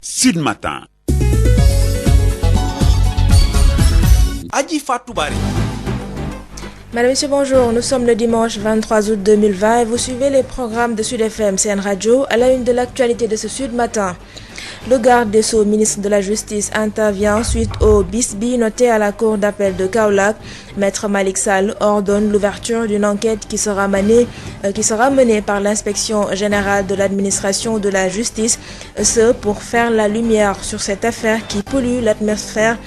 Sud Matin. Adji Fatou Bari. Madame, Monsieur, bonjour. Nous sommes le dimanche 23 août 2020 et vous suivez les programmes de Sud FM CN Radio à la une de l'actualité de ce Sud Matin. Le garde des Sceaux, ministre de la Justice, intervient suite au bisbis noté à la cour d'appel de Kaolack. Maître Malick Sall ordonne l'ouverture d'une enquête qui sera menée par l'inspection générale de l'administration de la justice, ce pour faire la lumière sur cette affaire qui pollue l'atmosphère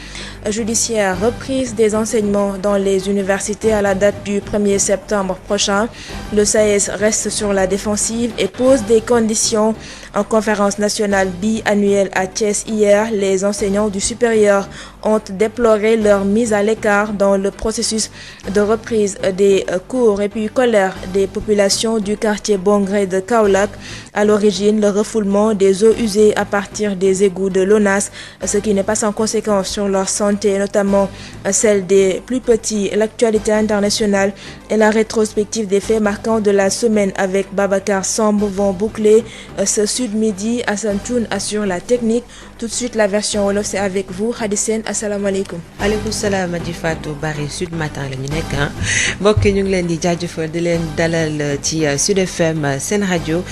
judiciaire. Reprise des enseignements dans les universités à la date du 1er septembre prochain. Le SAES reste sur la défensive et pose des conditions. En conférence nationale biannuelle à Thiès hier, les enseignants du supérieur ont déploré leur mise à l'écart dans le processus de reprise des cours et puis colère des populations du quartier Bongré de Kaolack. À l'origine, le refoulement des eaux usées à partir des égouts de l'ONAS, ce qui n'est pas sans conséquence sur leur santé, notamment celle des plus petits. L'actualité internationale et la rétrospective des faits marquants de la semaine avec Babacar Samb vont boucler ce Sud Midi. Assane Thioune assure la technique. Tout de suite, la version wolof, c'est avec vous. Khady Sène, asalaamaaleykum. Aleykum salaam Adji Fatou Bari. Sud Matin la ñu nekk mbokk ñu ngi leen di jaajëfal di leen dalal ci Sud FM seen rajo.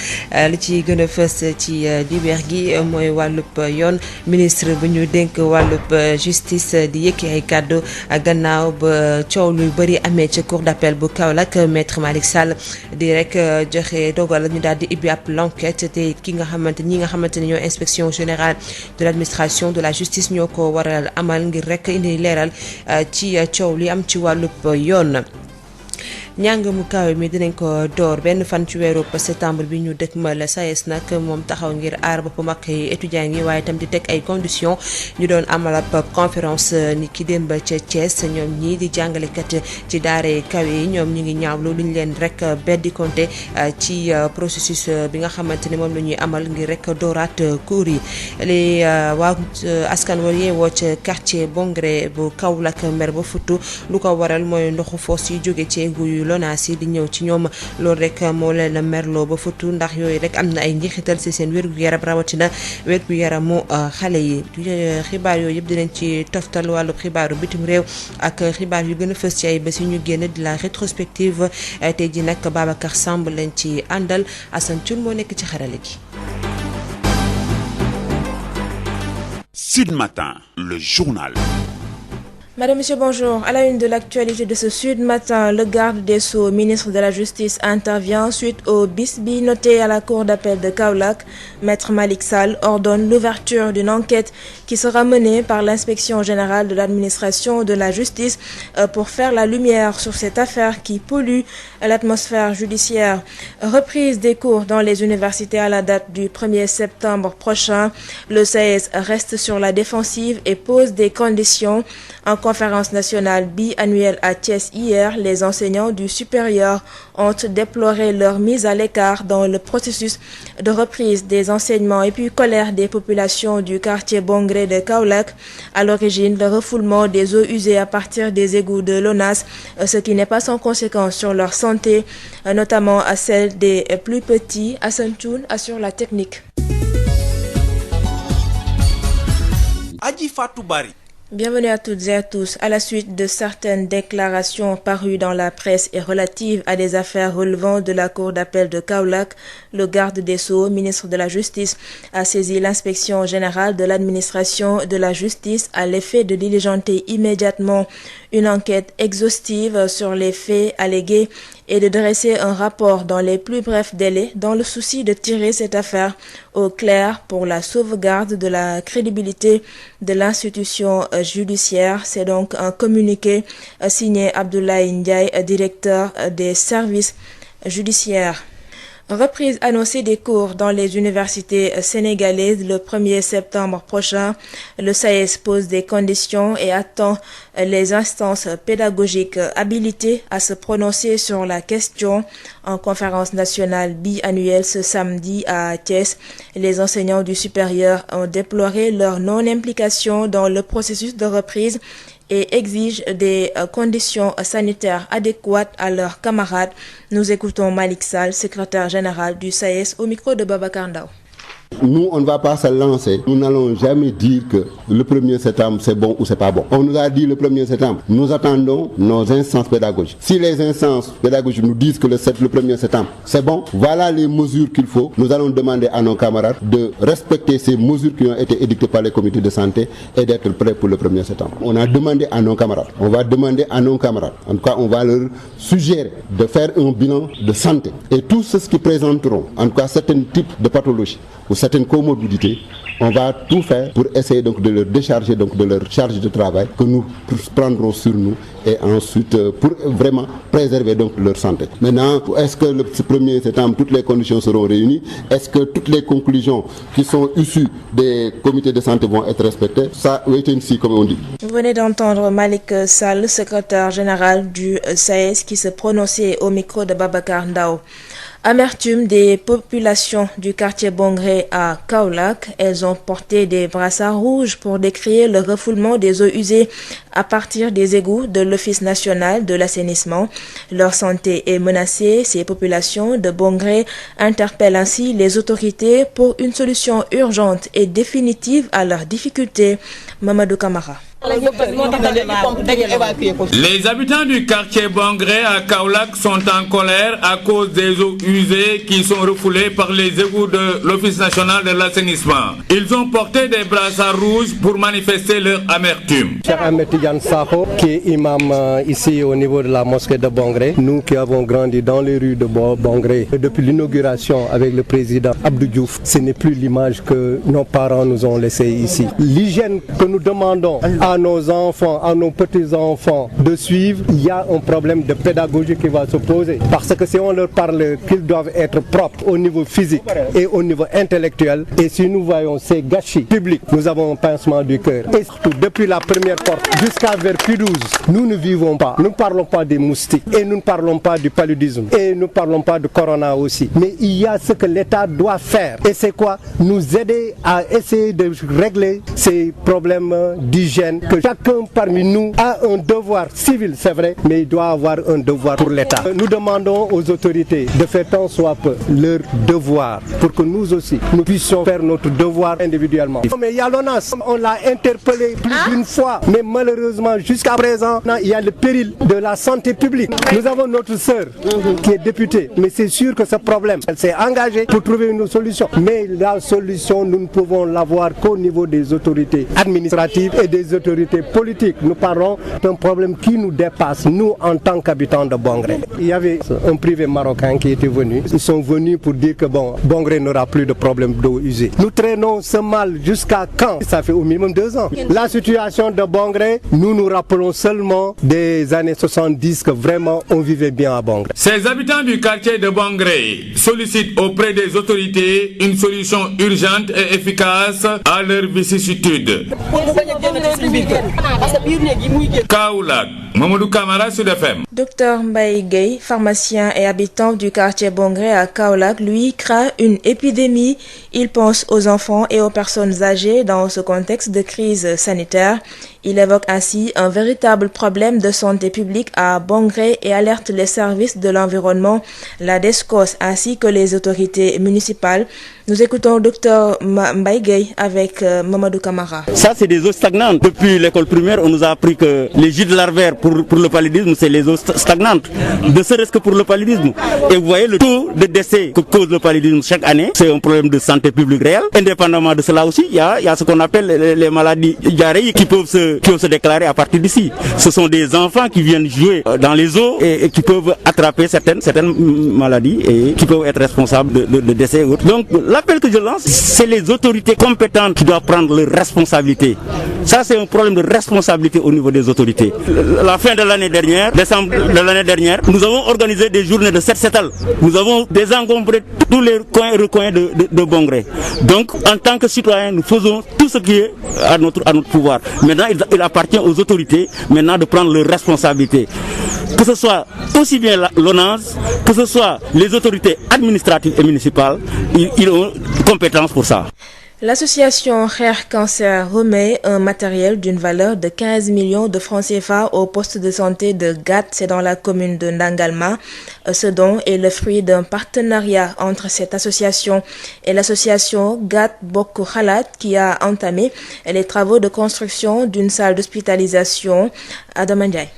Li ci gën a fës ci dibeer gi mooy wàllub yoon. Ministre bu ñu dénk wàllub justice di yëkki ay kàddu gannaaw ba coow lu bëri amee ci cour d'appel bu Kaolack. Maître Malick Sall di rek joxe dogal ñu daal di ibbi ab l'enquête te ñi nga xamante ni ñoo inspection générale de l'administration de la justice ñoo ko waral amal ngir rek indi leeral ci coow li am ci wàllub yoon. njàng mu kawe mi dinañ ko door benn fan ci weeru septembre bi ñu dëkkmal SAES nag moom taxaw ngir aar boppam ak étudiants yi waaye itam di teg ay conditions ñu doon amal ab conférence ni ki démb ca Thiès ñoom ñii di jàngalekat ci daare kawe yi ñoom ñu ngi ñaawlu lu ñu leen rek beddi compté ci processus bi nga xamante ne moom la ñuy amal ngir rek dooraat cours yi. les waa askan wa yeewoo ca quartier Bongré bu Kaolack mer ba futtu lu ko waral mooy ndoxu foos yi jóge ci égout yu LONASE yi di ñëw ci ñoom loolu rek moo leen merloo ba futu ndax yooyu rek am na ay njeexital ci seen wér-gu-yaram rawatina wér-gu-yaramu xale yi. xibaar yooyu yëpp dinañ ci toftal wàllu xibaaru bitim réew ak xibaar yu gën a fës ci ay bés yu ñu génn di la rétrospective tey ji nag Babacar Samb leen ci àndal. Assane Thioune moo nekk ci xarale gi. Sud Matin, le journal. Madame, Monsieur, bonjour. À la une de l'actualité de ce Sud Matin, le garde des Sceaux, ministre de la Justice, intervient suite au bisbis noté à la cour d'appel de Kaolack. Maître Malick Sall ordonne l'ouverture d'une enquête qui sera menée par l'inspection générale de l'administration de la justice pour faire la lumière sur cette affaire qui pollue l'atmosphère judiciaire. Reprise des cours dans les universités à la date du 1er septembre prochain. Le SAES reste sur la défensive et pose des conditions. En conférence nationale biannuelle à Thiès hier, les enseignants du supérieur ont déploré leur mise à l'écart dans le processus de reprise des enseignements et puis colère des populations du quartier Bongré de Kaolack. À l'origine, le refoulement des eaux usées à partir des égouts de l'ONAS, ce qui n'est pas sans conséquence sur leur santé, notamment à celle des plus petits. Assane Thioune assure la technique. Adji Fatou Bari. Bienvenue à toutes et à tous. À la suite de certaines déclarations parues dans la presse et relatives à des affaires relevant de la cour d'appel de Kaolack, le garde des Sceaux, ministre de la Justice, a saisi l'inspection générale de l'administration de la justice à l'effet de diligenter immédiatement une enquête exhaustive sur les faits allégués et de dresser un rapport dans les plus brefs délais dans le souci de tirer cette affaire au clair pour la sauvegarde de la crédibilité de l'institution judiciaire. C'est donc un communiqué signé Abdoulaye Ndiaye, directeur des services judiciaires. Reprise annoncée des cours dans les universités sénégalaises le 1er septembre prochain. Le SAES pose des conditions et attend les instances pédagogiques habilitées à se prononcer sur la question. En conférence nationale biannuelle ce samedi à Thiès, les enseignants du supérieur ont déploré leur non-implication dans le processus de reprise et exigent des conditions sanitaires adéquates à leurs camarades. Nous écoutons Malick Sall, secrétaire général du SAES, au micro de Babacar Ndaw. nous, on ne va pas se lancer. Nous n'allons jamais dire que le 1er septembre, c'est bon ou c'est pas bon. On nous a dit le 1er septembre. Nous attendons nos instances pédagogiques. Si les instances pédagogiques nous disent que le 1er septembre, c'est bon, voilà les mesures qu'il faut. Nous allons demander à nos camarades de respecter ces mesures qui ont été édictées par les comités de santé et d'être prêts pour le 1er septembre. On a demandé à nos camarades, on va demander à nos camarades, en tout cas on va leur suggérer de faire un bilan de santé. Et tous ceux qui présenteront, en tout cas certains types de pathologies ou certaines comorbidités, on va tout faire pour essayer donc de leur décharger donc de leur charge de travail que nous prendrons sur nous et ensuite pour vraiment préserver donc leur santé. Maintenant, est-ce que le 1er septembre, toutes les conditions seront réunies? Est-ce que toutes les conclusions qui sont issues des comités de santé vont être respectées? Ça, wait and see, comme on dit. Vous venez d'entendre Malik Sall, secrétaire général du SAES, qui se prononçait au micro de Babacar Ndao. Amertume des populations du quartier Bongré à Kaolack. Elles ont porté des brassards rouges pour décrier le refoulement des eaux usées à partir des égouts de l'Office national de l'assainissement. Leur santé est menacée. Ces populations de Bongré interpellent ainsi les autorités pour une solution urgente et définitive à leurs difficultés. Mamadou Camara. Les habitants du quartier Bongré à Kaolack sont en colère à cause des eaux usées qui sont refoulées par les égouts de l'Office national de l'assainissement. Ils ont porté des brassards rouges pour manifester leur amertume. Cheikh Ahmed Tidiane Sakho, qui est imam ici au niveau de la mosquée de Bongré, nous qui avons grandi dans les rues de Bongré, depuis l'inauguration avec le président Abdou Diouf, ce n'est plus l'image que nos parents nous ont laissée ici. L'hygiène que nous demandons à nos enfants, à nos petits-enfants de suivre, il y a un problème de pédagogie qui va se poser. Parce que si on leur parle qu'ils doivent être propres au niveau physique et au niveau intellectuel, et si nous voyons ces gâchis publics, nous avons un pincement du cœur. Et surtout, depuis la première porte jusqu'à vers Q12, nous ne vivons pas. Nous ne parlons pas des moustiques et nous ne parlons pas du paludisme et nous ne parlons pas du corona aussi. Mais il y a ce que l'État doit faire. Et c'est quoi? Nous aider à essayer de régler ces problèmes d'hygiène, que chacun parmi nous a un devoir civil, c'est vrai, mais il doit avoir un devoir pour l'État. Nous demandons aux autorités de faire tant soit peu leur devoir pour que nous aussi, nous puissions faire notre devoir individuellement. Mais il y a l'ONAS, on l'a interpellé plus d'une fois, mais malheureusement jusqu'à présent, il y a le péril de la santé publique. Nous avons notre sœur qui est députée, mais c'est sûr que ce problème, elle s'est engagée pour trouver une solution. Mais la solution, nous ne pouvons l'avoir qu'au niveau des autorités administratives et des autorités politiques. Nous parlons d'un problème qui nous dépasse, nous en tant qu'habitants de Bongré. Il y avait un privé marocain qui était venu. Ils sont venus pour dire que Bongré n'aura plus de problème d'eau usée. Nous traînons ce mal jusqu'à quand? Ça fait au minimum 2 ans. La situation de Bongré, nous nous rappelons seulement des années 70 que vraiment on vivait bien à Bongré. Ces habitants du quartier de Bongré sollicitent auprès des autorités une solution urgente et efficace à leurs vicissitudes. Kaolack, Mamadou Camara, Sud FM. Docteur Mbaye Gueye, pharmacien et habitant du quartier Bongré à Kaolack, lui craint une épidémie. Il pense aux enfants et aux personnes âgées dans ce contexte de crise sanitaire. Il évoque ainsi un véritable problème de santé publique à Bongré et alerte les services de l'environnement, la DSCOS ainsi que les autorités municipales. Nous écoutons Dr Mbaye Gueye avec Mamadou Camara. Ça, c'est des eaux stagnantes. Depuis l'école primaire, on nous a appris que les gîtes larvaires pour le paludisme, c'est les eaux stagnantes. Ne serait-ce que pour le paludisme. Et vous voyez le taux de décès que cause le paludisme chaque année, c'est un problème de santé publique réel. Indépendamment de cela aussi, il y a ce qu'on appelle les maladies diarrhéiques qui peuvent se déclarer à partir d'ici. Ce sont des enfants qui viennent jouer dans les eaux et qui peuvent attraper certaines maladies et qui peuvent être responsables de décès. Donc l'appel que je lance, c'est les autorités compétentes qui doivent prendre leurs responsabilités. Ça, c'est un problème de responsabilité au niveau des autorités. La fin de l'année dernière, décembre de l'année dernière, nous avons organisé des journées de set-setal. Nous avons désencombré tous les coins et recoins de Bongré. Donc, en tant que citoyens, nous faisons tout ce qui est à notre pouvoir. Maintenant, il appartient aux autorités maintenant de prendre leurs responsabilités. Que ce soit aussi bien l'ONAS, que ce soit les autorités administratives et municipales, ils ont compétence pour ça. L'association Xeex Cancer remet un matériel d'une valeur de 15 millions de francs CFA au poste de santé de Gat, c'est dans la commune de Ndangalma. Ce don est le fruit d'un partenariat entre cette association et l'association Gat Bokk Xalaat qui a entamé les travaux de construction d'une salle d'hospitalisation à Damandiaye.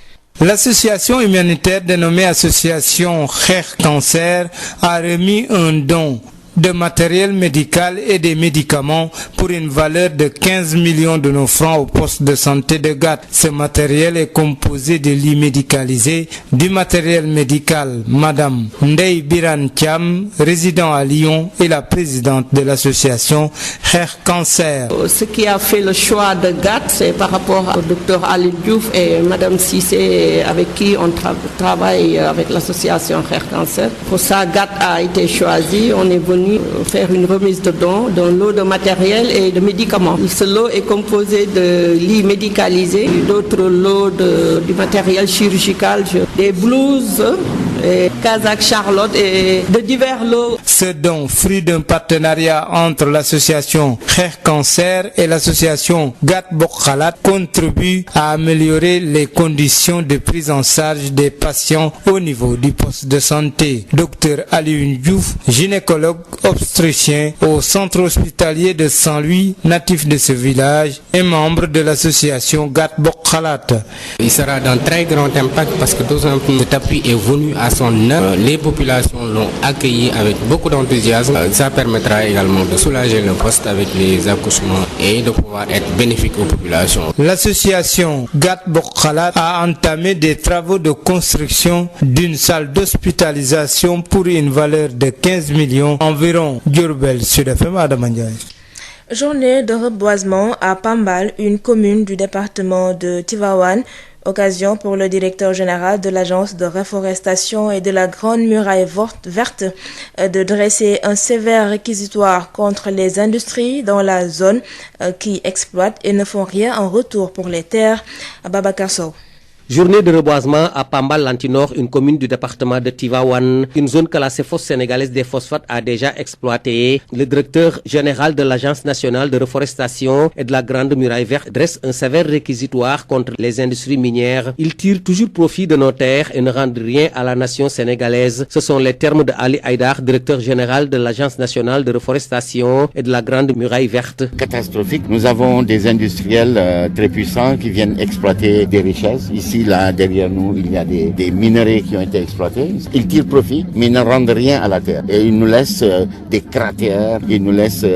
L'association humanitaire dénommée Association Xeex Cancer a remis un don de matériel médical et des médicaments pour une valeur de 15 millions de nos francs au poste de santé de Gat. Ce matériel est composé de lits médicalisés, du matériel médical. Madame Ndeye Biran Thiam, résident à Lyon, et la présidente de l'association Xeex Cancer. Ce qui a fait le choix de Gat, c'est par rapport au docteur Ali Diouf et Madame Cissé, avec qui on travaille avec l'association Xeex Cancer. Pour ça, Gat a été choisi. On est venu faire une remise de dons d'un lot de matériel et de médicaments. Ce lot est composé de lits médicalisés, d'autres lots du matériel chirurgical, des blouses, Kazakh Charlotte et de divers lots. Ce don, fruit d'un partenariat entre l'association Xeex Cancer et l'association Gat Bokk Xalaat, contribue à améliorer les conditions de prise en charge des patients au niveau du poste de santé. Dr Alioune Diouf, gynécologue obstétricien au centre hospitalier de Saint-Louis, natif de ce village et membre de l'association Gat Bokk Xalaat. Il sera d'un très grand impact parce que tout simplement cet appui est venu à son heure. Les populations l'ont accueilli avec beaucoup d'enthousiasme. Ça permettra également de soulager le poste avec les accouchements et de pouvoir être bénéfique aux populations. L'association Gat Bokk Xalaat a entamé des travaux de construction d'une salle d'hospitalisation pour une valeur de 15 millions environ. Diourbel, Sud FM, Adama Ndiaye. Journée de reboisement à Pambal, une commune du département de Tivaouane. Occasion pour le directeur général de l'agence de reforestation et de la Grande Muraille Verte de dresser un sévère réquisitoire contre les industries dans la zone qui exploitent et ne font rien en retour pour les terres. Babacar Sow. Journée de reboisement à Pambal-Lantinor, une commune du département de Tivaouane, une zone que la CEPHOS sénégalaise des phosphates a déjà exploitée. Le directeur général de l'Agence nationale de reforestation et de la Grande Muraille Verte dresse un sévère réquisitoire contre les industries minières. Ils tirent toujours profit de nos terres et ne rendent rien à la nation sénégalaise. Ce sont les termes de Ali Haïdar, directeur général de l'Agence nationale de reforestation et de la Grande Muraille Verte. Catastrophique. Nous avons des industriels très puissants qui viennent exploiter des richesses. Ici, là, derrière nous, il y a des minerais qui ont été exploités. Ils tirent profit, mais ils ne rendent rien à la terre. Et ils nous laissent des cratères, ils nous laissent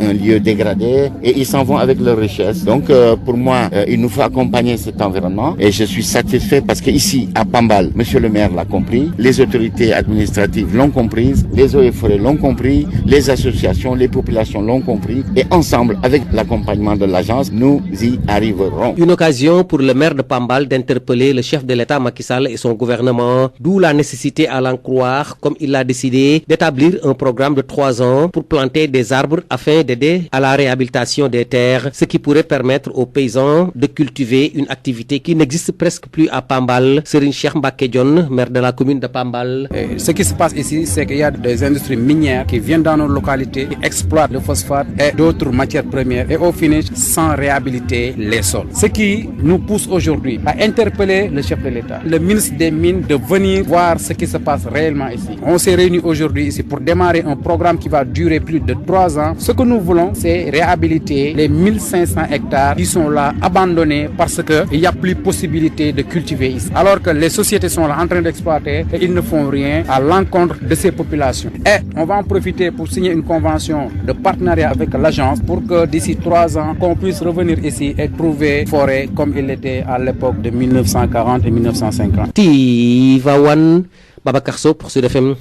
un lieu dégradé et ils s'en vont avec leurs richesses. Donc, pour moi, il nous faut accompagner cet environnement et je suis satisfait parce qu'ici, à Pambal, monsieur le maire l'a compris, les autorités administratives l'ont comprise, les eaux et forêts l'ont compris, les associations, les populations l'ont compris et ensemble, avec l'accompagnement de l'agence, nous y arriverons. Une occasion pour le maire de Pambal d'interpeller le chef de l'État Macky Sall et son gouvernement, d'où la nécessité à l'en croire, comme il l'a décidé, d'établir un programme de 3 ans pour planter des arbres afin d'aider à la réhabilitation des terres, ce qui pourrait permettre aux paysans de cultiver une activité qui n'existe presque plus à Pambal. Serigne Cheikh Mbacké Dione, maire de la commune de Pambal. Ce qui se passe ici, c'est qu'il y a des industries minières qui viennent dans nos localités, qui exploitent le phosphate et d'autres matières premières et au finish sans réhabiliter les sols. Ce qui nous pousse aujourd'hui à interpeller le chef de l'État, le ministre des Mines, de venir voir ce qui se passe réellement ici. On s'est réunis aujourd'hui ici pour démarrer un programme qui va durer plus de 3 ans. Ce que nous voulons, c'est réhabiliter les 1500 hectares qui sont là abandonnés parce qu'il n'y a plus possibilité de cultiver ici. Alors que les sociétés sont là en train d'exploiter et ils ne font rien à l'encontre de ces populations. Et on va en profiter pour signer une convention de partenariat avec l'agence pour que d'ici 3 ans, qu'on puisse revenir ici et trouver forêt comme il était à l'époque de 1940 et 1950. Tivaouane, Babacar Sow pour Sud FM.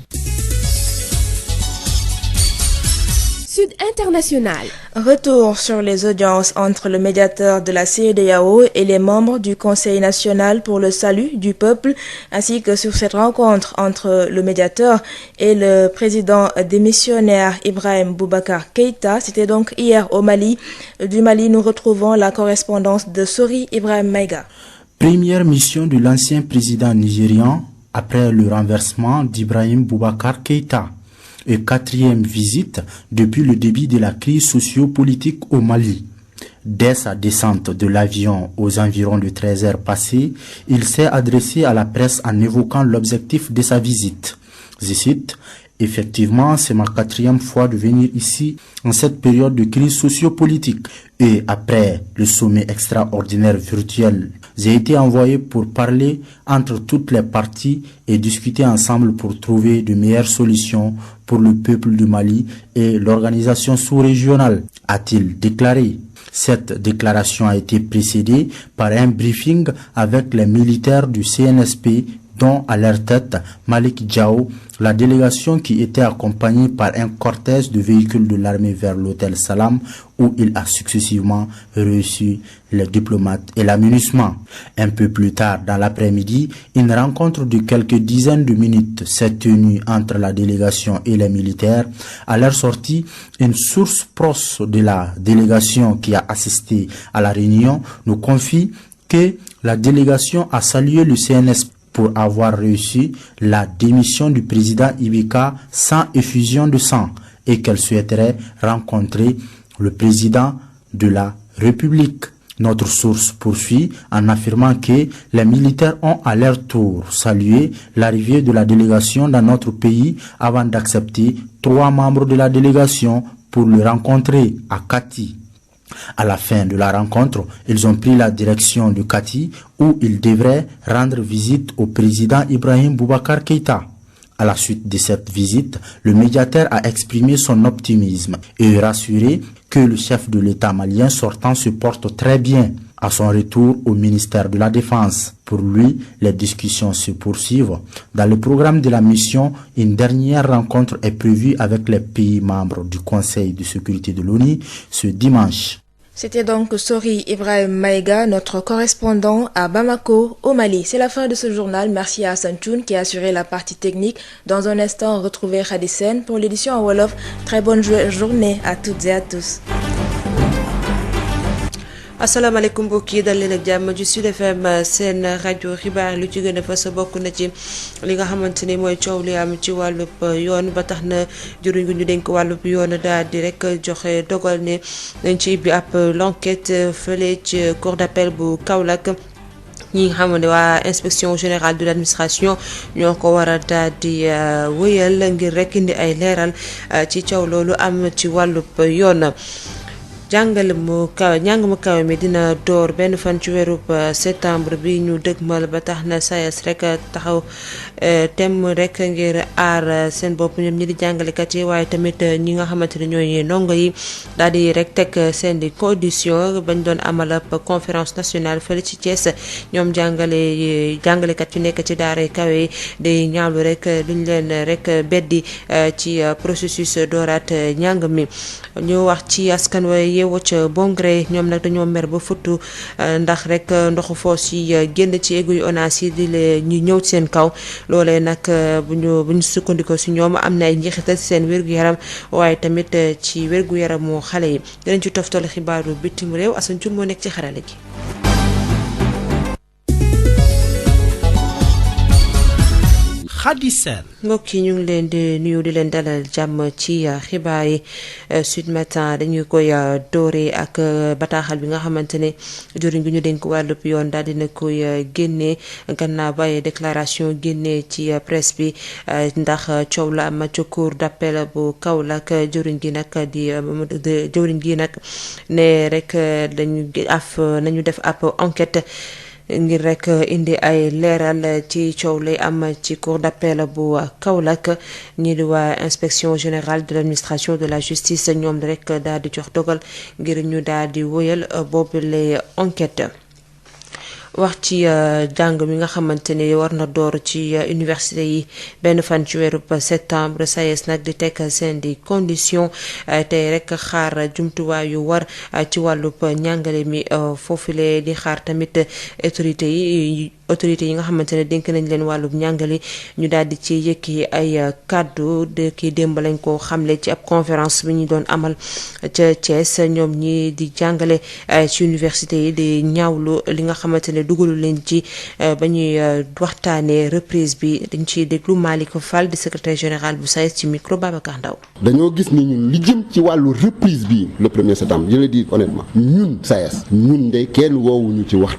Sud International. Retour sur les audiences entre le médiateur de la CEDEAO et les membres du Conseil national pour le salut du peuple, ainsi que sur cette rencontre entre le médiateur et le président démissionnaire Ibrahim Boubacar Keïta. C'était donc hier au Mali. Du Mali, nous retrouvons la correspondance de Sori Ibrahim Maïga. Première mission de l'ancien président nigérian après le renversement d'Ibrahim Boubacar Keïta. et 4e visite depuis le début de la crise socio-politique au Mali. Dès sa descente de l'avion aux environs de 13 heures passées, il s'est adressé à la presse en évoquant l'objectif de sa visite. Je cite: effectivement, c'est ma 4e fois de venir ici en cette période de crise socio-politique. Et après le sommet extraordinaire virtuel, j'ai été envoyé pour parler entre toutes les parties et discuter ensemble pour trouver de meilleures solutions pour le peuple du Mali et l'organisation sous-régionale, a-t-il déclaré. Cette déclaration a été précédée par un briefing avec les militaires du CNSP, dont à leur tête Malik Diao, la délégation qui était accompagnée par un cortège de véhicules de l'armée vers l'hôtel Salam, où il a successivement reçu les diplomates et l'amunissement. Un peu plus tard dans l'après-midi, une rencontre de quelques dizaines de minutes s'est tenue entre la délégation et les militaires. À leur sortie, une source proche de la délégation qui a assisté à la réunion nous confie que la délégation a salué le CNSP pour avoir réussi la démission du président Ibeka sans effusion de sang et qu'elle souhaiterait rencontrer le président de la République. Notre source poursuit en affirmant que les militaires ont à leur tour salué l'arrivée de la délégation dans notre pays avant d'accepter 3 membres de la délégation pour le rencontrer à Kati. À la fin de la rencontre, ils ont pris la direction de Kati où ils devraient rendre visite au président Ibrahim Boubacar Keïta. À la suite de cette visite, le médiateur a exprimé son optimisme et rassuré que le chef de l'État malien sortant se porte très bien à son retour au ministère de la Défense. Pour lui, les discussions se poursuivent. Dans le programme de la mission, une dernière rencontre est prévue avec les pays membres du Conseil de sécurité de l'ONU ce dimanche. C'était donc Sori Ibrahim Maïga, notre correspondant à Bamako, au Mali. C'est la fin de ce journal. Merci à Hassan Thioune qui a assuré la partie technique. Dans un instant, retrouvez Khady Sène pour l'édition en Wolof. Très bonne journée à toutes et à tous. asalaamaaleykum mbokk yi dal leen ak jàmm ju Sud FM seen rajo xibaar lu ci gën a fës bokk na ci li nga xamante ni mooy coow li am ci wàllub yoon ba tax na jëruñ gu ñu dénk wàllub yoon daal di rek joxe dogal ne dañ ci ibbi ab l'enquête fële ci cour d'appel bu Kaolack. ñi nga xam ne waa inspection générale de l'administration ñoo ko war a daal di wëyal ngir rek indi ay leeral ci coow loolu am ci wàllub yoon. njàng mu kaw mi dina door benn fan ci weerub septembre bi ñu dëgmal ba tax na SAES rek taxaw tem rek ngir aar seen bopp ñoom ñi di jàngalekat yi waaye tamit ñi nga xamante ne ñooy ndongo yi daal di rek teg seen di condition bañ doon amal ab conférence nationale fële ci Thiès ñoom jàngalekat yu nekk ci daara kawe yi di ñaawlu rek duñ leen rek beddi ci processus dooraat njàng mi ñu wax ci askan wa yeewoo ca Bongré ñoom nag dañoo mer ba futtu ndax rek ndoxu foos yi génn ci égout yu ONAS yi di leen ñu ñëw ci seen kaw loolee nag bu ñu sukkandikoo si ñoom am na ay njeexital ci seen wér-gu-yaram waaye tamit ci wér-gu-yaramu xale yi dinañ ci toftal xibaaru bitim réew Assane Thioune moo nekk ci xarale gi. Khady Sène mbokk yi ñu ngi leen di nuyu di leen dalal jàmm ci xibaar yi Sud Matin dañuy koy doore ak bataaxal bi nga xamante ne jëriñ gi ñu dénk wàllub yoon daal dina koy génnee gannaaw ba déclaration génnee ci presse bi ndax coow la am ca cour d'appel bu Kaolack jëriñ gi nag jëriñ gi nag ne rek nañu def ab enquête ngir rek indi ay leeral ci coow lay am ci cour d'appel bu Kaolack ñi di waa inspection générale de l'administration de la justice ñoom rek daal di jox dogal ngir ñu daal di wóyal boobu lay enquête. wax ci jàng mi nga xamante ne war na door ci université yi benn fan ci weeru septembre SAES nag di teg seen di condition tey rek xaar jumtuwaay yu war ci wàllub njàngale mi foofule di xaar tamit autorité yi autorités yi nga xamante ne dénk nañ leen wàllub njàngale ñu daal di ci yëkki ay kàddu de kii démb lañ ko xamle ci ab conférence bi ñu doon amal ca Thiès ñoom ñi di jàngale ci université yi di ñaawlu li nga xamante ne dugalu leen ci ba ñuy waxtaanee reprise bi dañ ciy déglu Malick Fall di secrétaire général bu SAES ci micro Babacar Ndaw. dañoo gis ni ñun li jëm ci wàllu reprise bi le 1er septembre je le dis honnêtement ñun SAES ñun de kenn woowuñu ci wax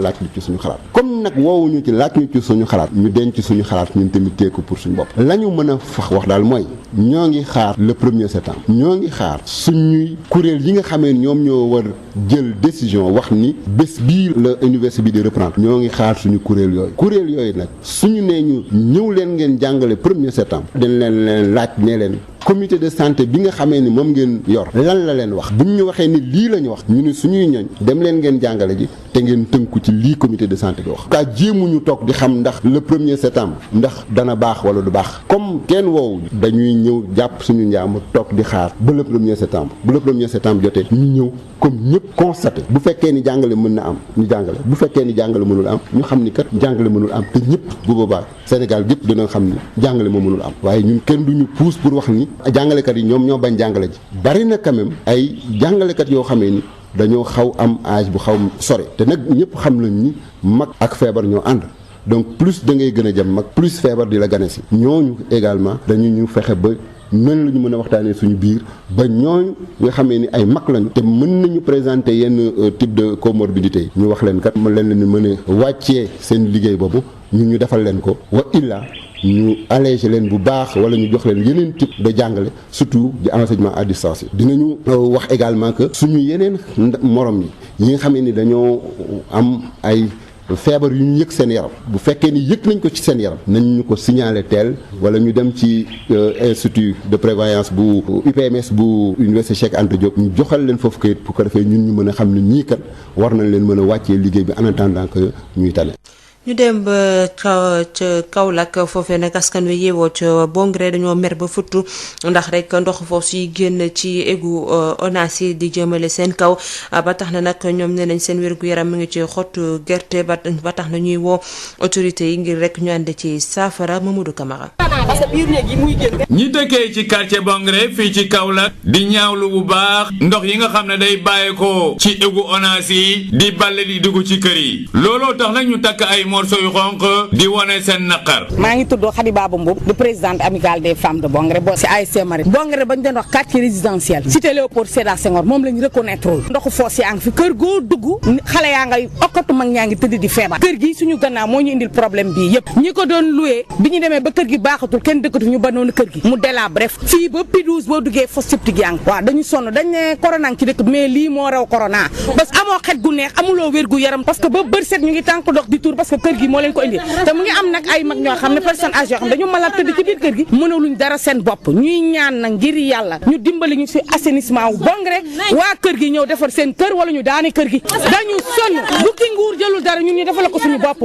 laaj ñu ci suñu xalaat comme nag woowuñu ci laaj ñu ci suñu xalaat ñu denc suñu xalaat ñun tamit tee ko pour suñu bopp la ñu mën a wax daal mooy ñoo ngi xaar le 1er septembre ñoo ngi xaar suñuy kuréel yi nga xamee ñoom ñoo war jël décision wax ni bés bii la université bi di reprendre ñoo ngi xaar suñu kuréel yooyu nag suñu nee ñu ñëw leen ngeen jàngale 1er septembre dañ leen laaj nee leen comité de santé bi nga xamee ni moom ngeen yor lan la leen wax bu ñu waxee ni lii la ñu wax ñu ni suñuy ñoñ dem leen ngeen jàngale ji te ngeen tënku ci lii comité de santé bi wax kaa jéemuñu toog di xam ndax le 1er septembre ndax dana baax wala du baax comme kenn woowu dañuy ñëw jàpp suñu njaam toog di xaar ba le 1er septembre bu le 1er septembre jotee ñu ñëw comme ñëpp constaté bu fekkee ni jàngale mën na am ñu jàngale bu fekkee ni jàngale mënul am ñu xam ni kat jàngale mënul am te ñëpp bu boobaa Sénégal gépp dina xam ni jàngale moo mënul am waaye ñun kenn duñu pousse pour wax ni jàngalekat yi ñoom ñoo bañ jàngale ji bari na quand même ay jàngalekat yoo xamee ni dañoo xaw am âge bu xaw sore te nag ñëpp xam nañ ni mag ak feebar ñoo ànd donc plus da ngay gën a jëm mag plus feebar di la gane si ñooñu également dañu ñu fexe ba nan la ñu mën a waxtaanee suñu biir ba ñooñu nga xamee ni ay mag lañu te mën nañu présenter yenn type de comorbidité yi ñu wax leen kat mën leen leen mën a wàccee seen liggéey boobu ñu defal leen ko wa illa ñu allégé leen bu baax wala ñu jox leen yeneen type de jàngale surtout di enseignement à distance yi dinañu wax également que suñu yeneen morom yi nga xamee ni dañoo am ay feebar yu ñu yëg seen yaram bu fekkee ni yëg nañ ko ci seen yaram nañ ñu ko signaler teel wala ñu dem ci institut de prévoyance bu UPMS bu université Cheikh Anta Diop ñu joxal leen foofu kayit pour ko defee ñun ñu mën a xam ne ñii kat war nañ leen mën a wàccee liggéey bi en attendant que ñuy tane. ñu dem ba ca Kaolack foofee nag askan wi yeewoo ca Bongré dañoo mer ba futtu ndax rek ndox foofu yi génn ci égout ONAS yi di jëmale seen kaw ba tax na nag ñoom nee nañ seen wér-gu-yaram mu ngi ci xottu gerte ba tax na ñuy woo autorités yi ngir rek ñu ànd ci saafara Mamadou Camara. ñi dëkkee ci quartier Bongré fii ci Kaolack di ñaawlu bu baax ndox yi nga xam ne day bàyyeekoo ci égout ONAS yi di balle di dugg ci kër yi looloo tax nag ñu takk ay morceau yu xonq di wane seen naqar. maa ngi tudd Khady Baba Mboub di présidente amicale des femmes de Bongré bo si ASC Marie Bongré bañ doon wax quartier résidentiel cité Léopold Sédar Senghor moom lañ reconnaître ndoxu foos yaa ngi fi kër goo dugg xale yaa ngay okkatu mag ñaa ngi tëdd di feebar kër gi suñu gannaaw moo ñu indil problème bii yëpp ñi ko doon loué bi ñu demee ba kër gi baaxatul kenn dëkkatu ñu banoon kër gi mu délabré fii ba P12 boo duggee foos septique yaa ngi waaw dañu sonn dañ ne corona ci dëkk mais lii moo raw corona parce que amoo xet gu neex amuloo wér gu yaram parce que ba bër set ñu ngi tànk dox di tour parce que kër gi moo leen ko indi te mu ngi am nag ay mag ñoo xam ne personne âgée yoo xam dañu malade tëdd ci biir kër gi mënaluñ dara seen bopp ñuy ñaan nag ngir yàlla ñu dimbali ñu si assainissement wu Bongré waa kër gi ñëw defar seen kër wala ñu daane kër gi dañu sonn bu ki nguur jëlul dara ñun ñu defal ko suñu bopp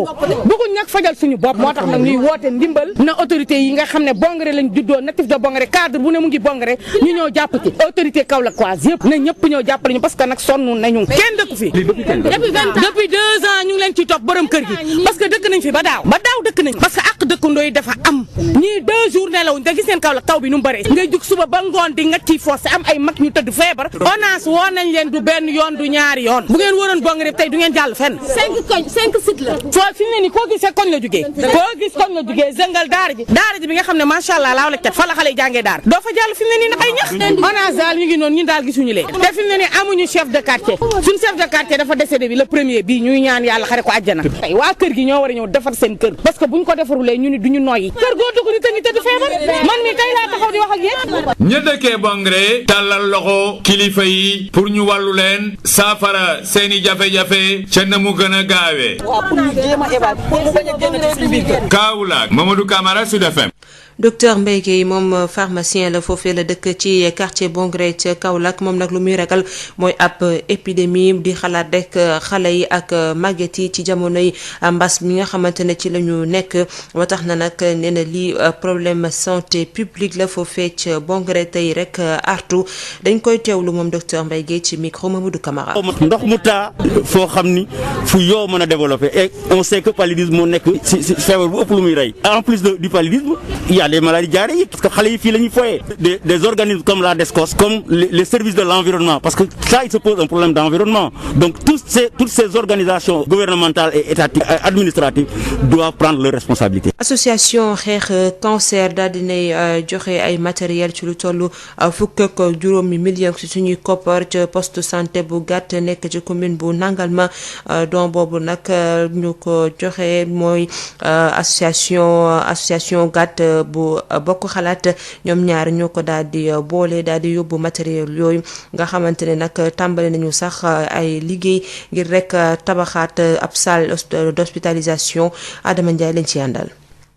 bëgguñ nag fajal suñu bopp moo tax nag ñuy woote ndimbal na autorité yi nga xam ne Bongré lañ juddoo natif de Bongré cadre bu ne mu ngi Bongré ñu ñëw jàpp ci autorité Kaolackoise yëpp na ñëpp ñëw jàppale ñu parce que nag sonn nañu kenn dëkku fi depuis 2 ans ñu ngi leen ciy topp borom kër gi parce que dëkk nañ fi ba daaw dëkk nañ parce que ak dëkkandoo yi dafa am ñii 2 jours nelawuñ te gis ngeen Kaolack taw bi nu mu bëree ngay jug suba ba ngoon di nga ciy foos am ay mag ñu tëdd feebar ONAS woo nañ leen du benn yoon du ñaari yoon bu ngeen waroon Bongré tey du ngeen jàll fenn 5 sites la foo fi mu ne nii koo gisee koñ la jugee zëngal daara ji bi nga xam ne macha allah laaw la cat fa la xale yi jàngee daara doo fa jàll fi mu ne nii nag ay ñax ONAS daal ñu ngi noonu ñun daal gisuñu leen te fi mu ne nii amuñu chef de quartier suñu chef de quartier dafa décédé bi le premier bii ñuy ñaan yàlla xare ko àjjana tey waa kër gi ñoo war a ñëw defar seen kër parce que buñ ko defarulee ñu ni duñu noyyi kër goo dugg ni tëngi tëdd feebar man mi tey laa taxaw di wax ak yéen ña dëkkee Bongré tàllal loxo kilifa yi pour ñu wàllu leen saafara seeni jafe-jafe ca na mu gën a gaawee. Kaolack Mamadou Camara Sud FM. docteur Mbaye Guèye moom pharmacien la foofee la dëkk ci quartier Bongré ca Kaolack moom nag lu muy ragal mooy ab épidémie di xalaat rek xale yi ak màgget yi ci jamonoy mbas mi nga xamante ne ci la ñu nekk ba tax na nag nee na lii problème santé publique la foofee ca Bongré tey rek artu dañ koy teewlu moom docteur Mbaye Guèye ci micro Mamadou Camara. ndox mu taa foo xam ni fu yoo mën a développer et on sait que paludisme moo nekk si feebar bu ëpp lu muy rey en plus du paludisme il y a des maladies diarrhéiques parce que xale yi fii la ñuy foyee des organismes comme la DSCOS comme les services de l'environnement parce que ça il se pose un problème d'environnement donc toutes ces organisations gouvernementales et étatiques administratives doivent prendre leurs responsabilités. association xeex cancer daal dinay joxe ay matériel ci lu toll fukk ak juróomi million ci suñuy koppar ca poste santé bu gàtt nekk ci commune bu Nangalma don boobu nag ñu ko joxe mooy association gàtt bu bokk xalaat ñoom ñaar ñoo ko daal di boole daal di yóbbu matériel yooyu nga xamante ne nag tàmbali nañu sax ay liggéey ngir rek tabaxaat ab salle d'hospitalisation Adama Ndiaye lañ ci àndal.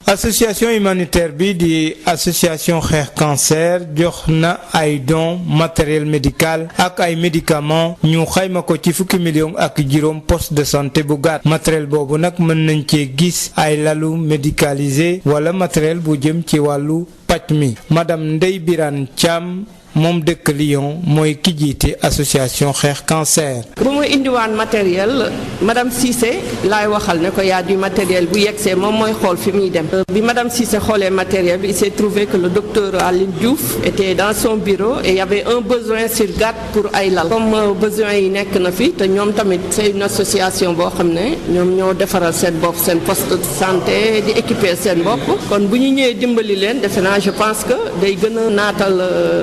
association humanitaire bi di association xeex cancer jox na ay dons matériel médical ak ay médicaments ñu xayma ko ci fukki million ak juróom poste de santé bu gàtt matériel boobu nag mën nañ cee gis ay lalu médicalisé wala matériel bu jëm ci wàllu paj mi madame Ndeye Birane Thiam moom dëkk Lyon mooy ki jiite association xeex cancer. bu muy indiwaan matériel madame Cissé laay waxal ne ko y a du matériel bu yegsee moom mooy xool fi muy dem. bi madame Cissé xoolee matériel bi il s'est trouvé que le docteur Aline Diouf était dans son bureau et il y avait un besoin sur Gàtt pour ay lal. comme besoin yi nekk na fi te ñoom tamit c'est une association boo xam ne ñoom ñoo defaral seen bopp seen poste de santé di équiper seen bopp kon bu ñu ñëwee dimbali leen defe naa je pense que day gën a naatal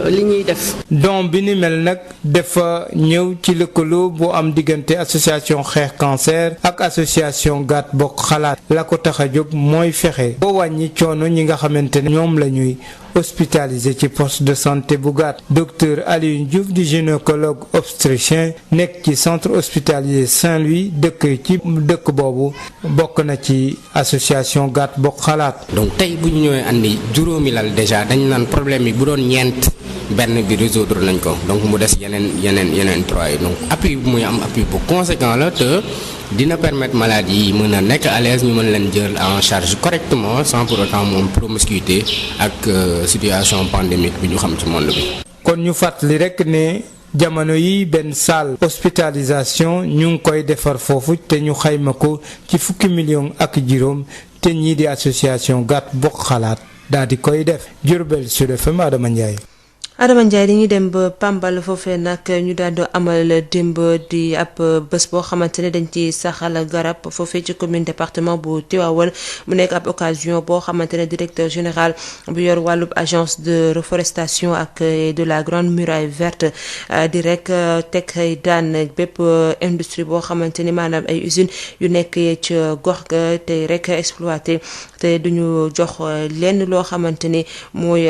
li ñuy def. don bi ni mel nag dafa ñëw ci lëkkaloo bu am diggante association xeex cancer ak association Gàtt Bokk Xalaat la ko tax a jóg mooy fexe boo wàññi coono ñi nga xamante ne ñoom la ñuy hospitalisé ci poste de santé bu Gàtt docteur Aliou Diouf di gynécologue obstétricien nekk ci centre hospitalier Saint-Louis dëkk boobu bokk na ci association Gàtt Bokk Xalaat. donc tey bu ñu ñëwee andi juróomi lal déjà dañ naan problème yi bu doon ñeent benn bi résoudre nañ ko donc mu des yeneen trois yi donc appui bu muy am appui bu conséquent la te dina permettre malades yi mën a nekk à l'aise ñu mën leen jël en charge correctement sans pour autant moom promiscuité ak situation pandémique bi ñu xam ci monde bi. kon ñu fàttali rek ne jamono yi benn salle hospitalisation ñu ngi koy defar foofu te ñu xayma ko ci fukki million ak juróom te ñii di association Gàtt Bokk Xalaat daal di koy def Diourbel Sud FM Adama Ndiaye. Adama Ndiaye dañuy dem ba Pambal foofee nag ñu daal di amal démb di ab bés boo xamante ne dañ ci saxal garab foofee ci commune département bu Tivaouane mu nekk ab occasion boo xamante ne directeur général bu yor wàllub agence de reforestation ak de la grande muraille verte di rek teg ay daan bépp industrie boo xamante ni maanaam ay usines yu nekk ci gox ga te rek exploité te duñu jox lenn loo xamante ni mooy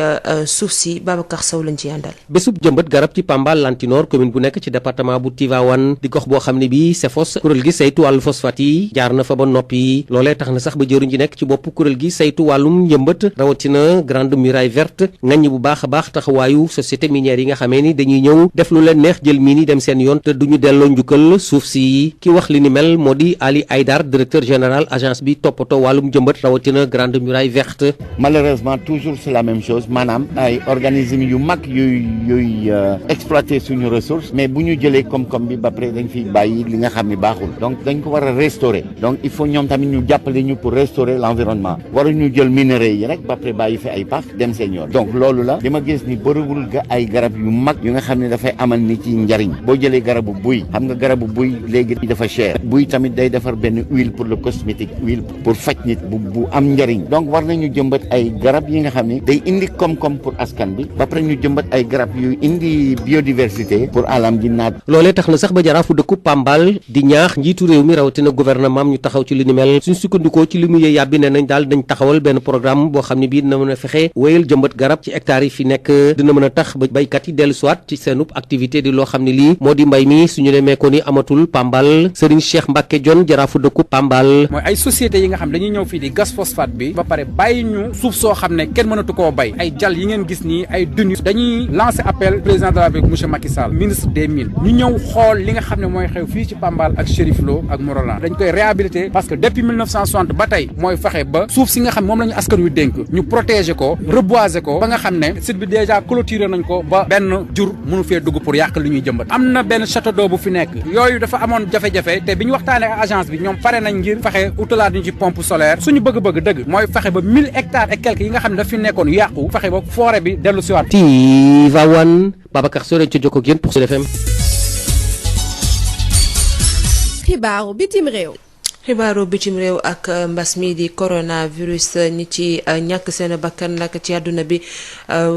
suuf si Babacar Sow lañ ci àndal. bésub jëmbat garab ci Pambal Lantinoor commune bu nekk ci département bu Tivaouane di gox boo xam ne bii CEPHOS kuréel gi saytu wàllu phosphate yi jaar na fa ba noppi loolee tax na sax ba jëruñ ji nekk ci bopp kuréel gi saytu wàllum njëmbat rawatina grande muraille verte ngañ bu baax a baax taxawaayu société minière yi nga xamee ni dañuy ñëw def lu leen neex jël miin yi dem seen yoon te duñu delloo njukkal suuf si ki wax li ni mel moo di Ali Aydar directeur général agence bi toppatoo wàllum njëmbat rawatina grande muraille verte. Malheureusement toujours c'est la même chose maanaam ay organismes yu mag yuy exploiter suñu ressource mais bu ñu jëlee koom-koom bi ba pare dañ fiy bàyyi li nga xam ne baaxul donc dañ ko war a restaurer donc il faut ñoom tamit ñu jàppale ñu pour restaurer l'environnement waruñu jël minerais yi rek ba pare bàyyi fi ay pax dem seen yoon donc loolu la dama gis ni bëriwul ga ay garab yu mag yu nga xam ne dafay amal nit ci njariñ boo jëlee garabu buy xam nga garabu buy léegi dafa cher buy tamit day defar benn huile pour le cosmétique huile pour faj nit bu am njariñ donc war nañu jëmbat ay garab yi nga xam ne day indi koom-koom pour askan bi ba pare ñu jëmbat jëmbat ay garab yu indi biodiversité pour alam ji naat. loolee tax na sax ba jaraafu dëkku Pambal di ñaax njiitu réew mi rawatina gouvernement ñu taxaw ci li ni mel suñ sukkandikoo ci li mu yee yàbbi ne nañ daal dañ taxawal benn programme boo xam ne bii dina mën a fexe wéyal jëmbat garab ci hectares yi fi nekk dina mën a tax ba baykat yi dellu siwaat ci seenub activité di loo xam ne lii moo di mbay mi suñu demee ko ni amatul Pambal Serigne Cheikh Mbacke Dione jaraafu dëkku Pambal. mooy ay sociétés yi nga xam dañuy ñëw fii di gas phosphate bi ba pare bàyyi ñu suuf soo xam ne kenn mënatu koo bay ay jal yi ngeen gis nii ay duni dañuy lancer appel président de la République monsieur Macky Sall ministre des mines ñu ñëw xool li nga xam ne mooy xew fii ci Pambal ak Chérif Lo ak Morolan dañ koy réhabiliter parce que depuis 1960 ba tey mooy fexe ba suuf si nga xam moom la ñu askan wi dénk ñu protéger ko reboiser ko ba nga xam ne site bi déjà clôturé nañ ko ba benn jur mënu fee dugg pour yàq li ñuy jëmbat am na benn château d'eau bu fi nekk yooyu dafa amoon jafe-jafe te bi ñu waxtaanee ak agence bi ñoom pare nañ ngir fexe utalaat ñu ci pompe solaire suñu bëgg-bëgg dëgg mooy fexe ba 1000 hectares et quelques yi nga xam ne daf fi nekkoon yàqu fexe ba forêt bi dellu si waat. Tivaouane Babacar Sore ci jokko ak yéen pour Sud FM. xibaaru bitim réew. xibaaru bitim réew ak mbas mi di coronavirus ñi ci ñàkk seen bakkan nag ci àdduna bi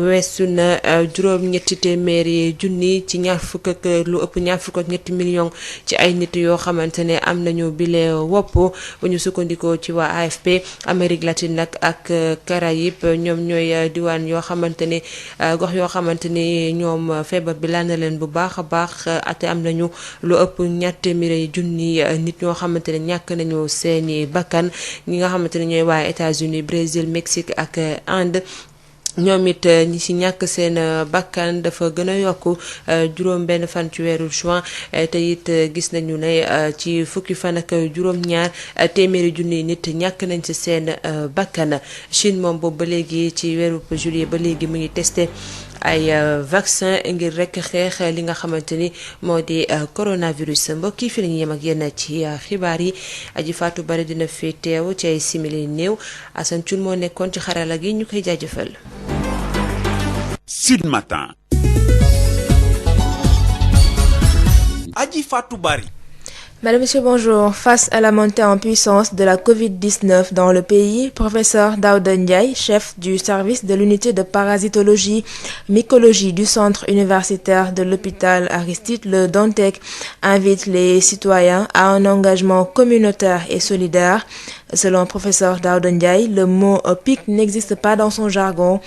weesu na juróom-ñetti téeméeri junni ci ñaar fukk ak lu ëpp ñaar fukk ak ñetti millions ci ay nit yoo xamante ne am nañu bile wopp bu ñu sukkandikoo ci waa AFP Amérique latine nag ak Caraïbes ñoom ñooy diwaan yoo xamante ne gox yoo xamante ni ñoom feebar bi laal na leen bu baax a baax ate am nañu lu ëpp ñaar téeméeri junni nit ñoo xamante ne ñàkk nañu seeni bakkan ñi nga xamante ne ñooy waa États-Unis Brésil Mexique ak Inde ñoom it ñi ci ñàkk seen bakkan dafa gën a yokku juróom benn fan ci weeru juin te it gis nañu ne ci fukki fan ak juróom-ñaar téeméeri junni nit ñàkk nañ ci seen bakkan Chine moom boobu ba léegi ci weeru juillet ba léegi mu ngi testé ay vaccin ngir rek xeex li nga xamante ni moo di coronavirus mbokk yi fi la ñu yem ak yenn ci xibaar yi aji Fatou Bari dina fi teew ci ay simili néew Assane Thioune moo nekkoon ci xarala gi ñu koy jaajëfal. Sud Matin. Aji Fatou Bari. Madame, Monsieur, bonjour. Face à la montée en puissance de la Covid-19 dans le pays, professeur Daouda Ndiaye, chef du service de l'unité de parasitologie, mycologie du centre universitaire de l'hôpital Aristide Le Dantec, invite les citoyens à un engagement communautaire et solidaire. Selon professeur Daouda Ndiaye, le mot pic n'existe pas dans son jargon.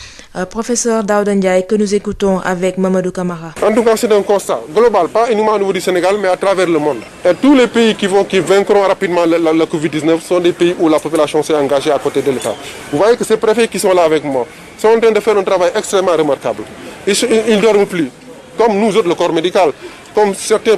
Professeur Daouda Ndiaye, que nous écoutons avec Mamadou Camara. En tout cas, c'est un constat global, pas uniquement au niveau du Sénégal, mais à travers le monde. Et tous les pays qui vaincront rapidement la Covid-19 sont des pays où la population s'est engagée à côté de l'État. Vous voyez que ces préfets qui sont là avec moi sont en train de faire un travail extrêmement remarquable. Ils ne dorment plus, comme nous autres, le corps médical, comme certains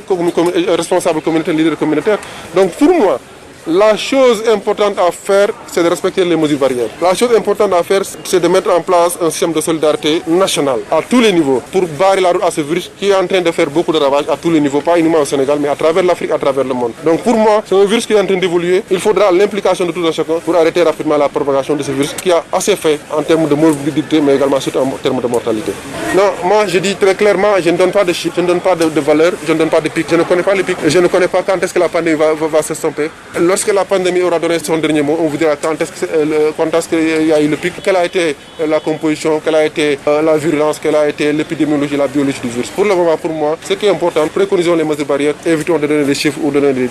responsables communautaires, leaders communautaires. Donc pour moi, la chose importante à faire, c'est de respecter les mesures barrières. La chose importante à faire, c'est de mettre en place un système de solidarité national à tous les niveaux pour barrer la route à ce virus qui est en train de faire beaucoup de ravages à tous les niveaux, pas uniquement au Sénégal, mais à travers l'Afrique, à travers le monde. Donc pour moi, c'est un virus qui est en train d'évoluer. Il faudra l'implication de tout un chacun pour arrêter rapidement la propagation de ce virus qui a assez fait en termes de morbidité, mais également surtout en termes de mortalité. Non, moi je dis très clairement, je ne donne pas de chiffres, je ne donne pas de valeurs, je ne donne pas de pics. Je ne connais pas les pics, je ne connais pas quand est-ce que la pandémie va s'estomper. Lorsque la pandémie aura donné son dernier mot, on vous dira quand est-ce qu'il y a eu le pic, quelle a été la composition, quelle a été la virulence, quelle a été l'épidémiologie, la biologie du virus. Pour le moment, pour moi, ce qui est important, préconisons les mesures barrières, évitons de donner des chiffres ou de donner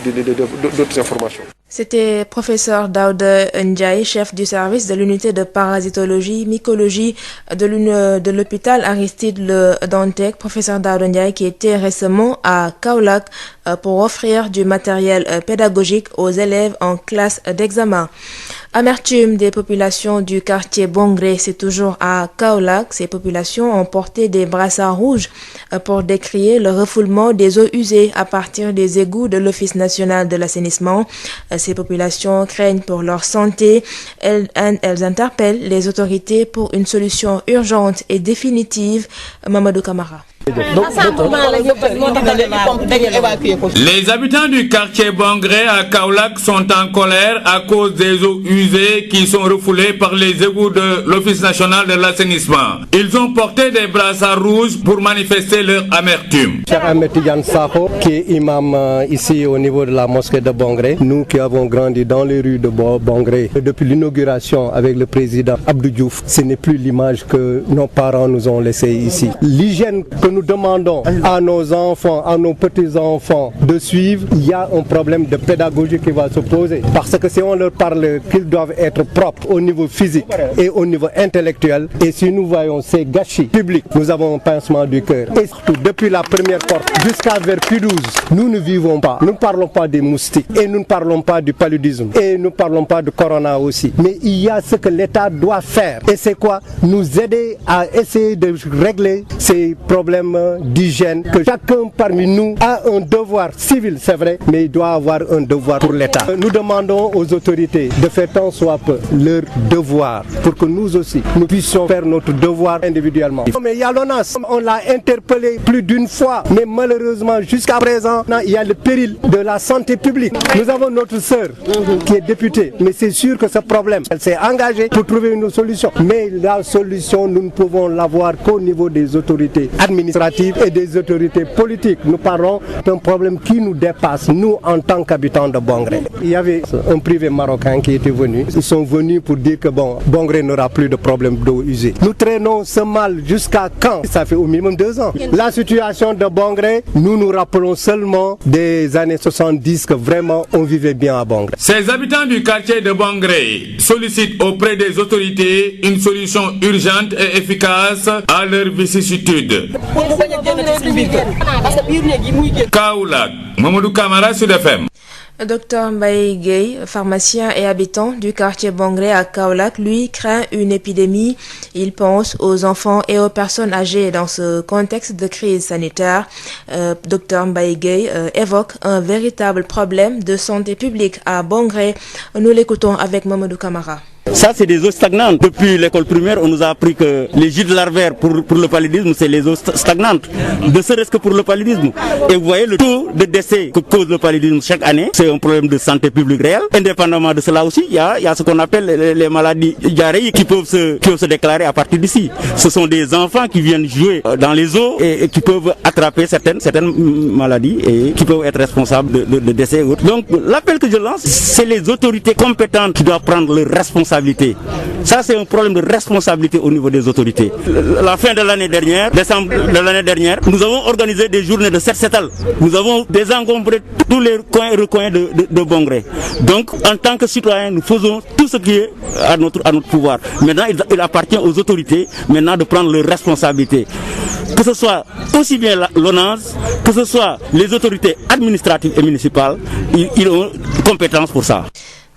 d'autres informations. C'était professeur Daouda Ndiaye, chef du service de l'unité de parasitologie, mycologie de l'hôpital Aristide Le Dantec. Professeur Daouda Ndiaye qui était récemment à Kaolack pour offrir du matériel pédagogique aux élèves en classe d'examen. Amertume des populations du quartier Bongré, c'est toujours à Kaolack. Ces populations ont porté des brassards rouges pour décrier le refoulement des eaux usées à partir des égouts de l'Office national de l'assainissement. Ces populations craignent pour leur santé. Elles interpellent les autorités pour une solution urgente et définitive. Mamadou Camara. Les habitants du quartier Bongré à Kaolack sont en colère à cause des eaux usées qui sont refoulées par les égouts de l'Office national de l'assainissement. Ils ont porté des brassards rouges pour manifester leur amertume. Cheikh Ahmed Tidiane Sakho, qui est imam ici au niveau de la mosquée de Bongré, nous qui avons grandi dans les rues de Bongré, depuis l'inauguration avec le président Abdou Diouf, ce n'est plus l'image que nos parents nous ont laissée ici. L'hygiène que nous demandons à nos enfants, à nos petits-enfants de suivre, il y a un problème de pédagogie qui va se poser. Parce que si on leur parle qu'ils doivent être propres au niveau physique et au niveau intellectuel, et si nous voyons ces gâchis publics, nous avons un pincement du cœur. Et surtout, depuis la première porte jusqu'à vers Q12, nous ne vivons pas. Nous ne parlons pas des moustiques et nous ne parlons pas du paludisme et nous ne parlons pas de corona aussi. Mais il y a ce que l'État doit faire. Et c'est quoi? Nous aider à essayer de régler ces problèmes d'hygiène, que chacun parmi nous a un devoir civil, c'est vrai, mais il doit avoir un devoir pour l'État. Nous demandons aux autorités de faire tant soit peu leur devoir pour que nous aussi, nous puissions faire notre devoir individuellement. Mais il y a l'ONAS, on l'a interpellé plus d'une fois, mais malheureusement jusqu'à présent, il y a le péril de la santé publique. Nous avons notre sœur qui est députée, mais c'est sûr que ce problème, elle s'est engagée pour trouver une solution. Mais la solution, nous ne pouvons l'avoir qu'au niveau des autorités administratives et des autorités politiques. Nous parlons d'un problème qui nous dépasse, nous en tant qu'habitants de Bongré. Il y avait un privé marocain qui était venu. Ils sont venus pour dire que Bongré n'aura plus de problème d'eau usée. Nous traînons ce mal jusqu'à quand? Ça fait au minimum 2 ans. La situation de Bongré, nous nous rappelons seulement des années 70 que vraiment on vivait bien à Bongré. Ces habitants du quartier de Bongré sollicitent auprès des autorités une solution urgente et efficace à leurs vicissitudes. Kaolack, Mamadou Camara, Sud FM. Dr Mbaye Gueye, pharmacien et habitant du quartier Bongré à Kaolack, lui craint une épidémie. Il pense aux enfants et aux personnes âgées dans ce contexte de crise sanitaire. Dr Mbaye Gueye évoque un véritable problème de santé publique à Bongré. Nous l'écoutons avec Mamadou Camara. Ça, c'est des eaux stagnantes. Depuis l'école primaire, on nous a appris que les gîtes larvaires pour le paludisme, c'est les eaux stagnantes. Ne serait-ce que pour le paludisme. Et vous voyez le taux de décès que cause le paludisme chaque année, c'est un problème de santé publique réel. Indépendamment de cela aussi, il y a ce qu'on appelle les maladies diarrhéiques qui peuvent se déclarer à partir d'ici. Ce sont des enfants qui viennent jouer dans les eaux et qui peuvent attraper certaines maladies et qui peuvent être responsables de décès et autres. Donc, l'appel que je lance, c'est les autorités compétentes qui doivent prendre leurs responsabilités. Ça, c'est un problème de responsabilité au niveau des autorités. La fin de l'année dernière, décembre de l'année dernière, nous avons organisé des journées de set-setal. Nous avons désencombré tous les coins et recoins de Bongré. Donc, en tant que citoyens, nous faisons tout ce qui est à notre pouvoir. Maintenant, il appartient aux autorités maintenant de prendre leurs responsabilités. Que ce soit aussi bien l'ONAS, que ce soit les autorités administratives et municipales, ils ont compétence pour ça.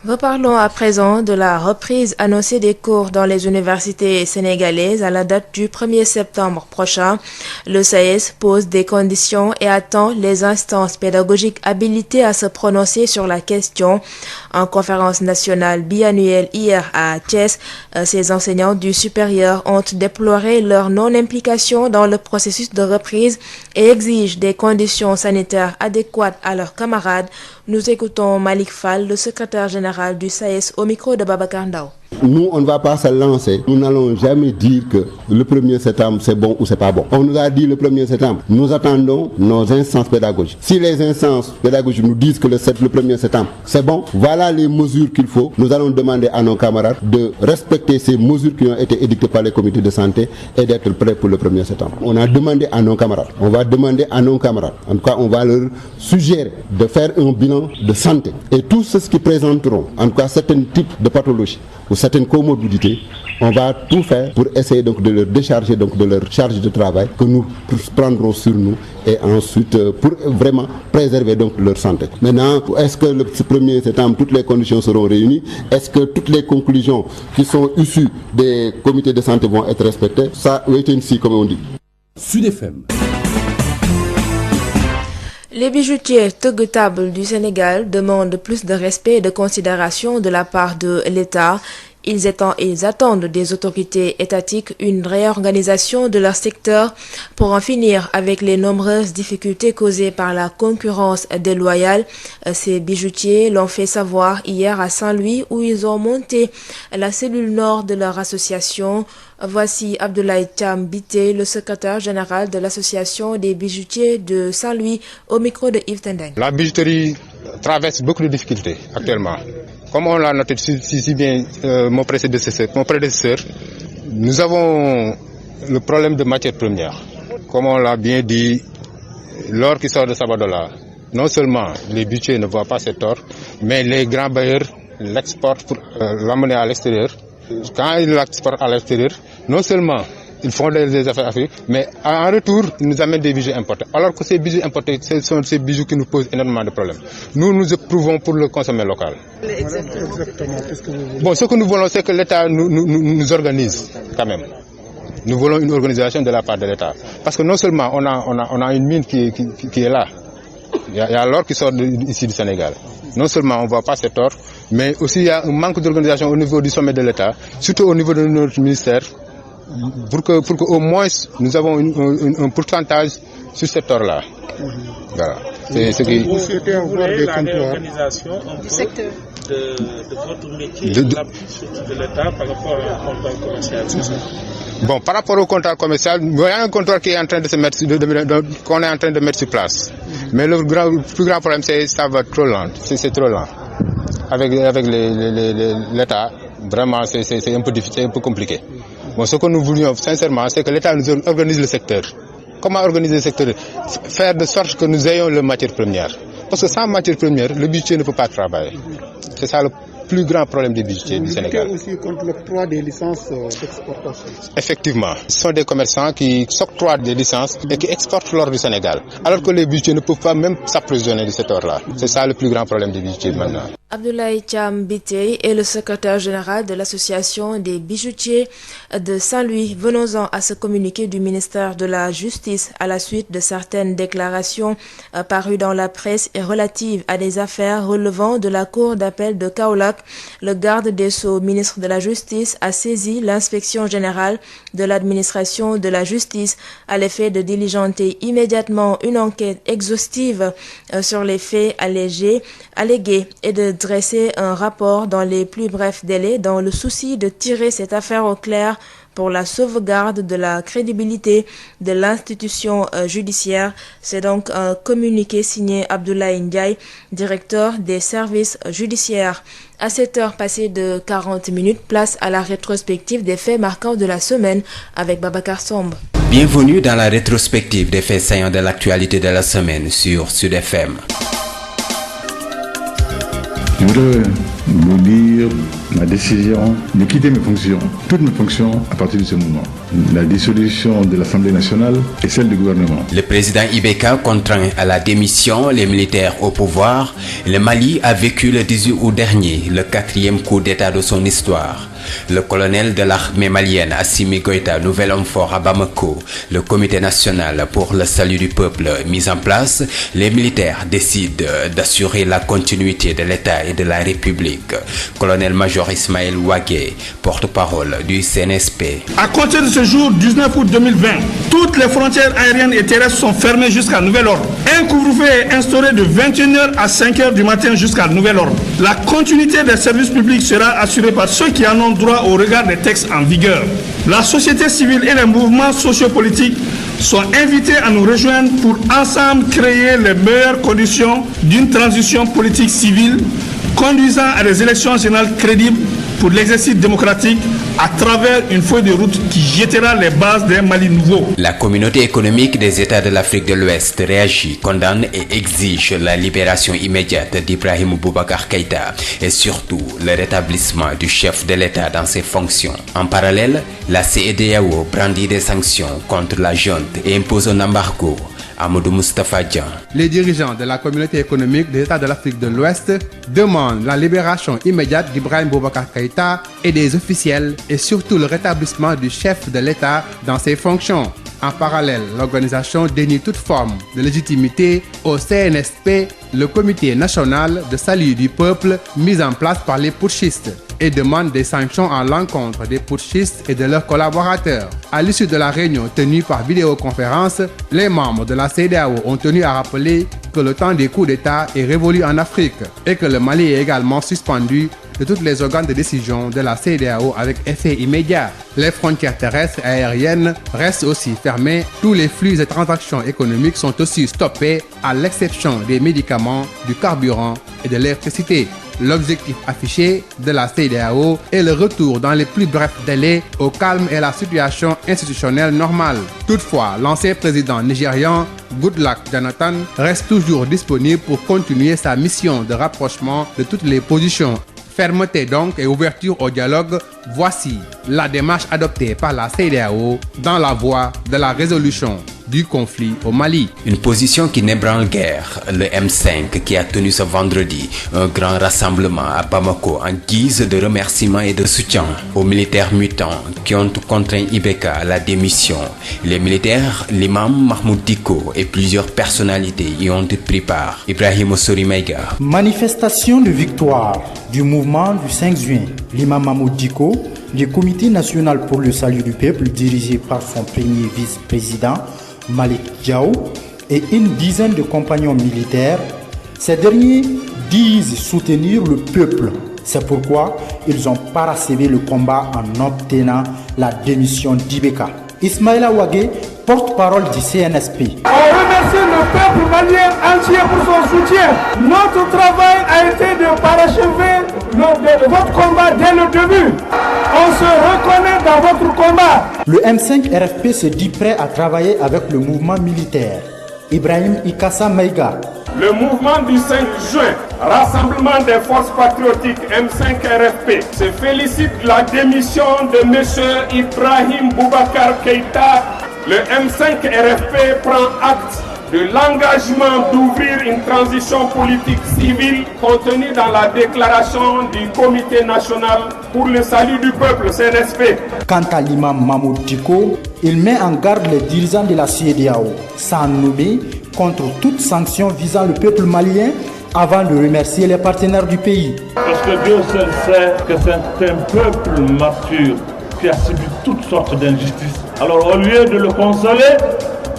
Reparlons à présent de la reprise annoncée des cours dans les universités sénégalaises à la date du 1er septembre prochain. Le SAES pose des conditions et attend les instances pédagogiques habilitées à se prononcer sur la question. En conférence nationale biannuelle hier à Thiès, ces enseignants du supérieur ont déploré leur non-implication dans le processus de reprise et exigent des conditions sanitaires adéquates à leurs camarades. Nous écoutons Malik Fall, le secrétaire général du SAES, au micro de Babacar Ndao. Nous, on ne va pas se lancer. Nous n'allons jamais dire que le 1er septembre, c'est bon ou c'est pas bon. On nous a dit le 1er septembre. Nous attendons nos instances pédagogiques. Si les instances pédagogiques nous disent que le 1er septembre, c'est bon, voilà les mesures qu'il faut. Nous allons demander à nos camarades de respecter ces mesures qui ont été édictées par les comités de santé et d'être prêts pour le 1er septembre. On a demandé à nos camarades. On va demander à nos camarades. En tout cas, on va leur suggérer de faire un bilan de santé. Et tous ceux qui présenteront, en tout cas, certains types de pathologies ou certaines comorbidités, on va tout faire pour essayer donc de leur décharger donc de leur charge de travail que nous prendrons sur nous et ensuite pour vraiment préserver donc leur santé. Maintenant, est-ce que le 1er septembre, toutes les conditions seront réunies? Est-ce que toutes les conclusions qui sont issues des comités de santé vont être respectées? Ça, wait and see, comme on dit. Sud FM. Les bijoutiers tëgg-table du Sénégal demandent plus de respect et de considération de la part de l'État. Ils attendent des autorités étatiques une réorganisation de leur secteur pour en finir avec les nombreuses difficultés causées par la concurrence déloyale. Ces bijoutiers l'ont fait savoir hier à Saint-Louis où ils ont monté la cellule nord de leur association. Voici Abdoulaye Thiam Biteye, le secrétaire général de l'association des bijoutiers de Saint-Louis, au micro de Yves Tendeng. La bijouterie traverse beaucoup de difficultés actuellement. Comme on l'a noté si bien mon prédécesseur, nous avons le problème de matières premières. Comme on l'a bien dit, l'or qui sort de Sabadola, non seulement les bijoutiers ne voient pas cet or, mais les grands bailleurs l'exportent pour l'amener à l'extérieur. Quand ils l'exportent à l'extérieur, non seulement ils font des affaires africaines, mais en retour, ils nous amènent des bijoux importés. Alors que ces bijoux importés, ce sont ces bijoux qui nous posent énormément de problèmes. Nous éprouvons pour le consommer local. Exactement. Qu'est-ce que vous voulez? Bon, ce que nous voulons, c'est que l'État nous organise quand même. Nous voulons une organisation de la part de l'État. Parce que non seulement on a une mine qui est là, il y a l'or qui sort ici du Sénégal. Non seulement on ne voit pas cet or, mais aussi il y a un manque d'organisation au niveau du sommet de l'État, surtout au niveau de notre ministère, pour que au moins nous avons un pourcentage sur cet or-là. Voilà. C'est ce qui... Vous souhaitez avoir des comptoirs du secteur de votre métier, de l'État par rapport au comptoir commercial, c'est ça? Bon, par rapport au comptoir commercial, il y a un comptoir qui est en train de se mettre, qu'on est en train de mettre sur place. Mais le plus grand problème, c'est que ça va trop lent. C'est trop lent. Avec l'État, vraiment, c'est un peu difficile, un peu compliqué. Bon, ce que nous voulions, sincèrement, c'est que l'État nous organise le secteur. Comment organiser le secteur? Faire de sorte que nous ayons les matières premières. Parce que sans matières premières, le bijoutier ne peut pas travailler. C'est ça le plus grand problème des bijoutiers du Sénégal. Vous luttez aussi contre l'octroi des licences d'exportation. Effectivement, ce sont des commerçants qui s'octroient des licences et qui exportent l'or du Sénégal. Alors que les bijoutiers ne peuvent pas même s'approvisionner de cet or-là. C'est ça le plus grand problème des bijoutiers maintenant. Abdoulaye Thiam Biteye est le secrétaire général de l'association des bijoutiers de Saint-Louis. Venons-en à ce communiqué du ministère de la Justice à la suite de certaines déclarations parues dans la presse et relatives à des affaires relevant de la cour d'appel de Kaolack. Le garde des Sceaux, ministre de la Justice, a saisi l'inspection générale de l'administration de la justice à l'effet de diligenter immédiatement une enquête exhaustive sur les faits allégués et de dresser un rapport dans les plus brefs délais dans le souci de tirer cette affaire au clair pour la sauvegarde de la crédibilité de l'institution judiciaire. C'est donc un communiqué signé Abdoulaye Ndiaye, directeur des services judiciaires. À 7 heures passées de 40 minutes, place à la rétrospective des faits marquants de la semaine avec Babacar Somb. Bienvenue dans la rétrospective des faits saillants de l'actualité de la semaine sur Sud FM. Je voudrais vous dire ma décision de quitter mes fonctions, toutes mes fonctions à partir de ce moment. La dissolution de l'Assemblée nationale et celle du gouvernement. Le président Ibeka contraint à la démission les militaires au pouvoir. Le Mali a vécu le 18 août dernier le 4e coup d'État de son histoire. Le colonel de l'armée malienne Assimi Goïta, nouvel homme fort à Bamako, le comité national pour le salut du peuple mis en place, les militaires décident d'assurer la continuité de l'État et de la République. Colonel-major Ismaël Ouagé, porte-parole du CNSP. À compter de ce jour, 19 août 2020, toutes les frontières aériennes et terrestres sont fermées jusqu'à nouvel ordre. Un couvre-feu est instauré de 21h à 5h du matin jusqu'à nouvel ordre. La continuité des services publics sera assurée par ceux qui en ont droit au regard des textes en vigueur. La société civile et les mouvements sociopolitiques sont invités à nous rejoindre pour ensemble créer les meilleures conditions d'une transition politique civile conduisant à des élections générales crédibles pour l'exercice démocratique à travers une feuille de route qui jettera les bases d'un Mali nouveau. La communauté économique des États de l'Afrique de l'Ouest réagit, condamne et exige la libération immédiate d'Ibrahim Boubacar Keïta et surtout le rétablissement du chef de l'État dans ses fonctions. En parallèle, la CEDEAO brandit des sanctions contre la junte et impose un embargo. Amadou Moustapha Dian. Les dirigeants de la communauté économique des États de l'Afrique de l'Ouest demandent la libération immédiate d'Ibrahim Boubacar Keïta et des officiels et surtout le rétablissement du chef de l'État dans ses fonctions. En parallèle, l'organisation dénie toute forme de légitimité au CNSP, le comité national de salut du peuple mis en place par les putschistes. et demande des sanctions à l'encontre des putschistes et de leurs collaborateurs. À l'issue de la réunion tenue par vidéoconférence, les membres de la CEDEAO ont tenu à rappeler que le temps des coups d'État est révolu en Afrique et que le Mali est également suspendu de tous les organes de décision de la CEDEAO avec effet immédiat. Les frontières terrestres et aériennes restent aussi fermées. Tous les flux et transactions économiques sont aussi stoppés à l'exception des médicaments, du carburant et de l'électricité. L'objectif affiché de la CEDEAO est le retour dans les plus brefs délais au calme et la situation institutionnelle normale. Toutefois, l'ancien président nigérian Goodluck Jonathan reste toujours disponible pour continuer sa mission de rapprochement de toutes les positions. Fermeté donc et ouverture au dialogue, voici la démarche adoptée par la CEDEAO dans la voie de la résolution du conflit au Mali. Une position qui n'ébranle guère, le M5 qui a tenu ce vendredi un grand rassemblement à Bamako en guise de remerciement et de soutien aux militaires mutants qui ont contraint Ibeka à la démission. Les militaires, l'imam Mahmoud Diko et plusieurs personnalités y ont pris part. Ibrahim Ossori Maïga. Manifestation de victoire du mouvement du 5 juin. L'imam Mahmoud Diko, le comité national pour le salut du peuple dirigé par son premier vice-président Malik Diaw et une dizaine de compagnons militaires. Ces derniers disent soutenir le peuple. C'est pourquoi ils ont parachevé le combat en obtenant la démission d'Ibeka. Ismaïla Ouagé, porte-parole du CNSP. On remercie le peuple malien entier pour son soutien. Notre travail a été de parachever votre combat dès le début. On se reconnaît dans votre combat. Le M5 RFP se dit prêt à travailler avec le mouvement militaire. Ibrahim Ikassa Maïga. Le mouvement du 5 juin, Rassemblement des forces patriotiques M5 RFP, se félicite de la démission de M. Ibrahim Boubacar Keïta. Le M5 RFP prend acte de l'engagement d'ouvrir une transition politique civile contenue dans la déclaration du Comité national pour le salut du peuple, CNSP. Quant à l'imam Mahmoud Diko, il met en garde les dirigeants de la CEDEAO, sans nommer, contre toute sanction visant le peuple malien, avant de remercier les partenaires du pays. Parce que Dieu seul sait que c'est un peuple mature qui a subi toutes sortes d'injustices. Alors au lieu de le consoler,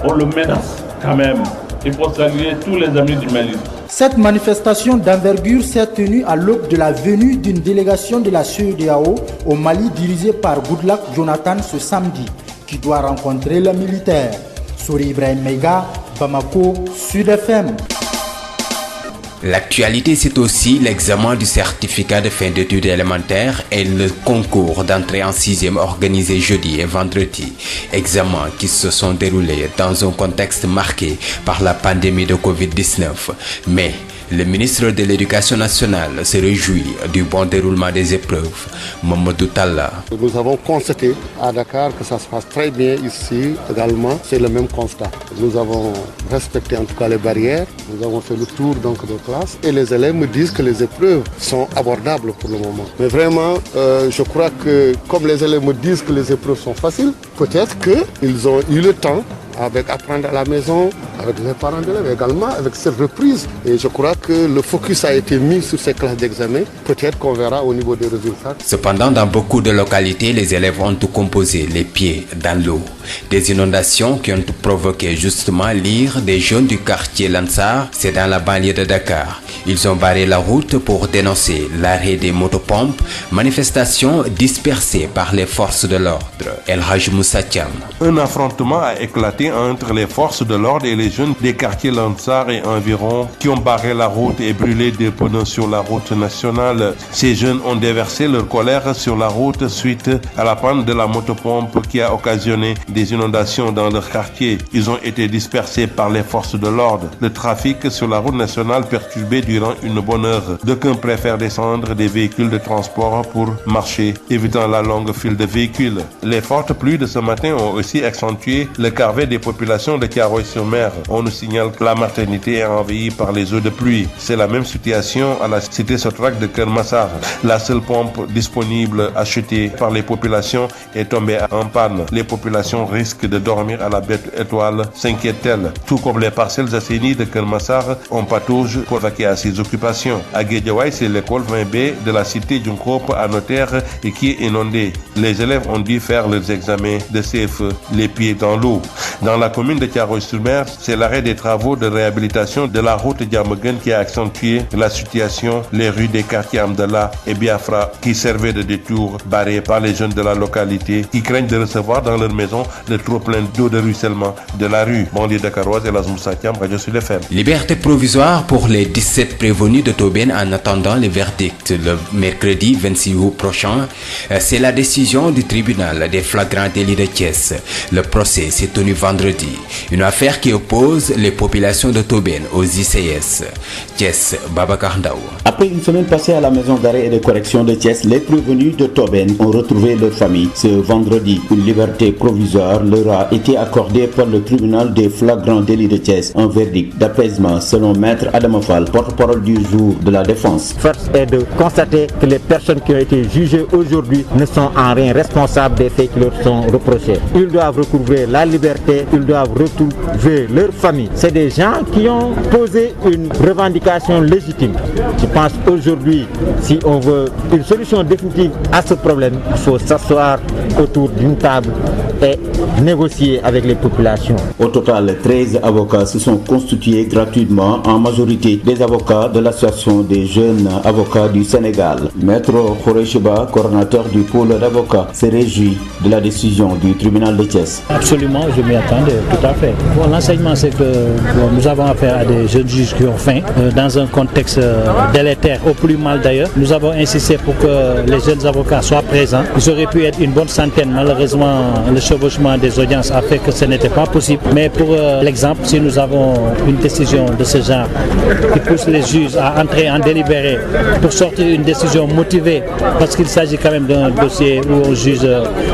on le menace. Quand même, il faut saluer tous les amis du Mali. Cette manifestation d'envergure s'est tenue à l'aube de la venue d'une délégation de la CEDEAO au Mali dirigée par Goodluck Jonathan ce samedi, qui doit rencontrer les militaires. Souri Ibrahim Maïga, Bamako, Sud FM. L'actualité, c'est aussi l'examen du certificat de fin d'études élémentaires et le concours d'entrée en 6e organisé jeudi et vendredi. Examens qui se sont déroulés dans un contexte marqué par la pandémie de Covid-19. Mais le ministre de l'Éducation nationale se réjouit du bon déroulement des épreuves. Mamadou Talla. Nous avons constaté à Dakar que ça se passe très bien ici également. C'est le même constat. Nous avons respecté en tout cas les barrières. Nous avons fait le tour donc de classe et les élèves me disent que les épreuves sont abordables pour le moment. Mais vraiment, je crois que comme les élèves me disent que les épreuves sont faciles, peut-être qu'ils ont eu le temps avec apprendre à la maison, avec les parents d'élèves également, avec cette reprise. Et je crois que le focus a été mis sur ces classes d'examen. Peut-être qu'on verra au niveau des résultats. Cependant, dans beaucoup de localités, les élèves ont tout composé les pieds dans l'eau. Des inondations qui ont provoqué justement l'ire des jeunes du quartier Lansar, c'est dans la banlieue de Dakar. Ils ont barré la route pour dénoncer l'arrêt des motopompes, manifestation dispersée par les forces de l'ordre. El Haj Moussa Thiam. Un affrontement a éclaté entre les forces de l'ordre et les jeunes des quartiers Lansar et environ qui ont barré la route et brûlé des pneus sur la route nationale. Ces jeunes ont déversé leur colère sur la route suite à la panne de la motopompe qui a occasionné des inondations dans leur quartier. Ils ont été dispersés par les forces de l'ordre. Le trafic sur la route nationale perturbé durant une bonne heure. D'aucuns préfèrent descendre des véhicules de transport pour marcher, évitant la longue file de véhicules. Les fortes pluies de ce matin ont aussi accentué le carvet des populations de Thiaroye-sur-Mer. On nous signale que la maternité est envahie par les eaux de pluie. C'est la même situation à la cité Sotrac de Kermassar. La seule pompe disponible achetée par les populations est tombée en panne. Les populations risquent de dormir à la bête étoile, s'inquiète-t-elle. Tout comme les parcelles assainies de Kermassar, on patauge pour vaquer à ses occupations. À Guédiawaye, c'est l'école 20B de la cité Djunkrop à Notaire et qui est inondée. Les élèves ont dû faire leurs examens de CFE, les pieds dans l'eau. Dans la commune de Thiaroye-sur-Mer, c'est l'arrêt des travaux de réhabilitation de la route Diamaguène qui a accentué la situation. Les rues des quartiers Amdallah et Biafra qui servaient de détour barrés par les jeunes de la localité qui craignent de recevoir dans leur maison le trop-plein d'eau de ruissellement de la rue. Banlieue dakaroise et Elas Moussa Thiam, Radio Sud FM. Liberté provisoire pour les 17 prévenus de Tobène en attendant le verdict le mercredi 26 août prochain. C'est la décision du tribunal des flagrants délits de Thiès. Le procès s'est tenu vendredi. Une affaire qui oppose les populations de Tobène aux ICS. Thiès, Babacar Ndaw. Après une semaine passée à la maison d'arrêt et de correction de Thiès, les prévenus de Tobène ont retrouvé leur famille. Ce vendredi, une liberté provisoire leur a été accordée par le tribunal des flagrants délits de Thiès. Un verdict d'apaisement selon Maître Adama Fall, porte-parole du jour de la défense. Force est de constater que les personnes qui ont été jugées aujourd'hui ne sont en rien responsables des faits qui leur sont reprochés. Ils doivent recouvrer la liberté, ils doivent retrouver leur famille. C'est des gens qui ont posé une revendication légitime. Je pense aujourd'hui, si on veut une solution définitive à ce problème, il faut s'asseoir autour d'une table et négocier avec les populations. Au total, 13 avocats se sont constitués gratuitement, en majorité des avocats de l'Association des jeunes avocats du Sénégal. Maître Khoureychiba, coordonnateur du pôle d'avocats, se réjouit de la décision du tribunal de Thiès. Absolument, je m'y attendais, tout à fait. Bon, l'enseignement, c'est que nous avons affaire à des jeunes juges qui ont faim, dans un contexte délétère, au plus mal d'ailleurs. Nous avons insisté pour que les jeunes avocats soient présents. Ils auraient pu être une bonne centaine. Malheureusement, le chevauchement des audiences a fait que ce n'était pas possible. Mais pour l'exemple, si nous avons une décision de ce genre qui pousse les juges à entrer en délibéré pour sortir une décision motivée, parce qu'il s'agit quand même d'un dossier où on juge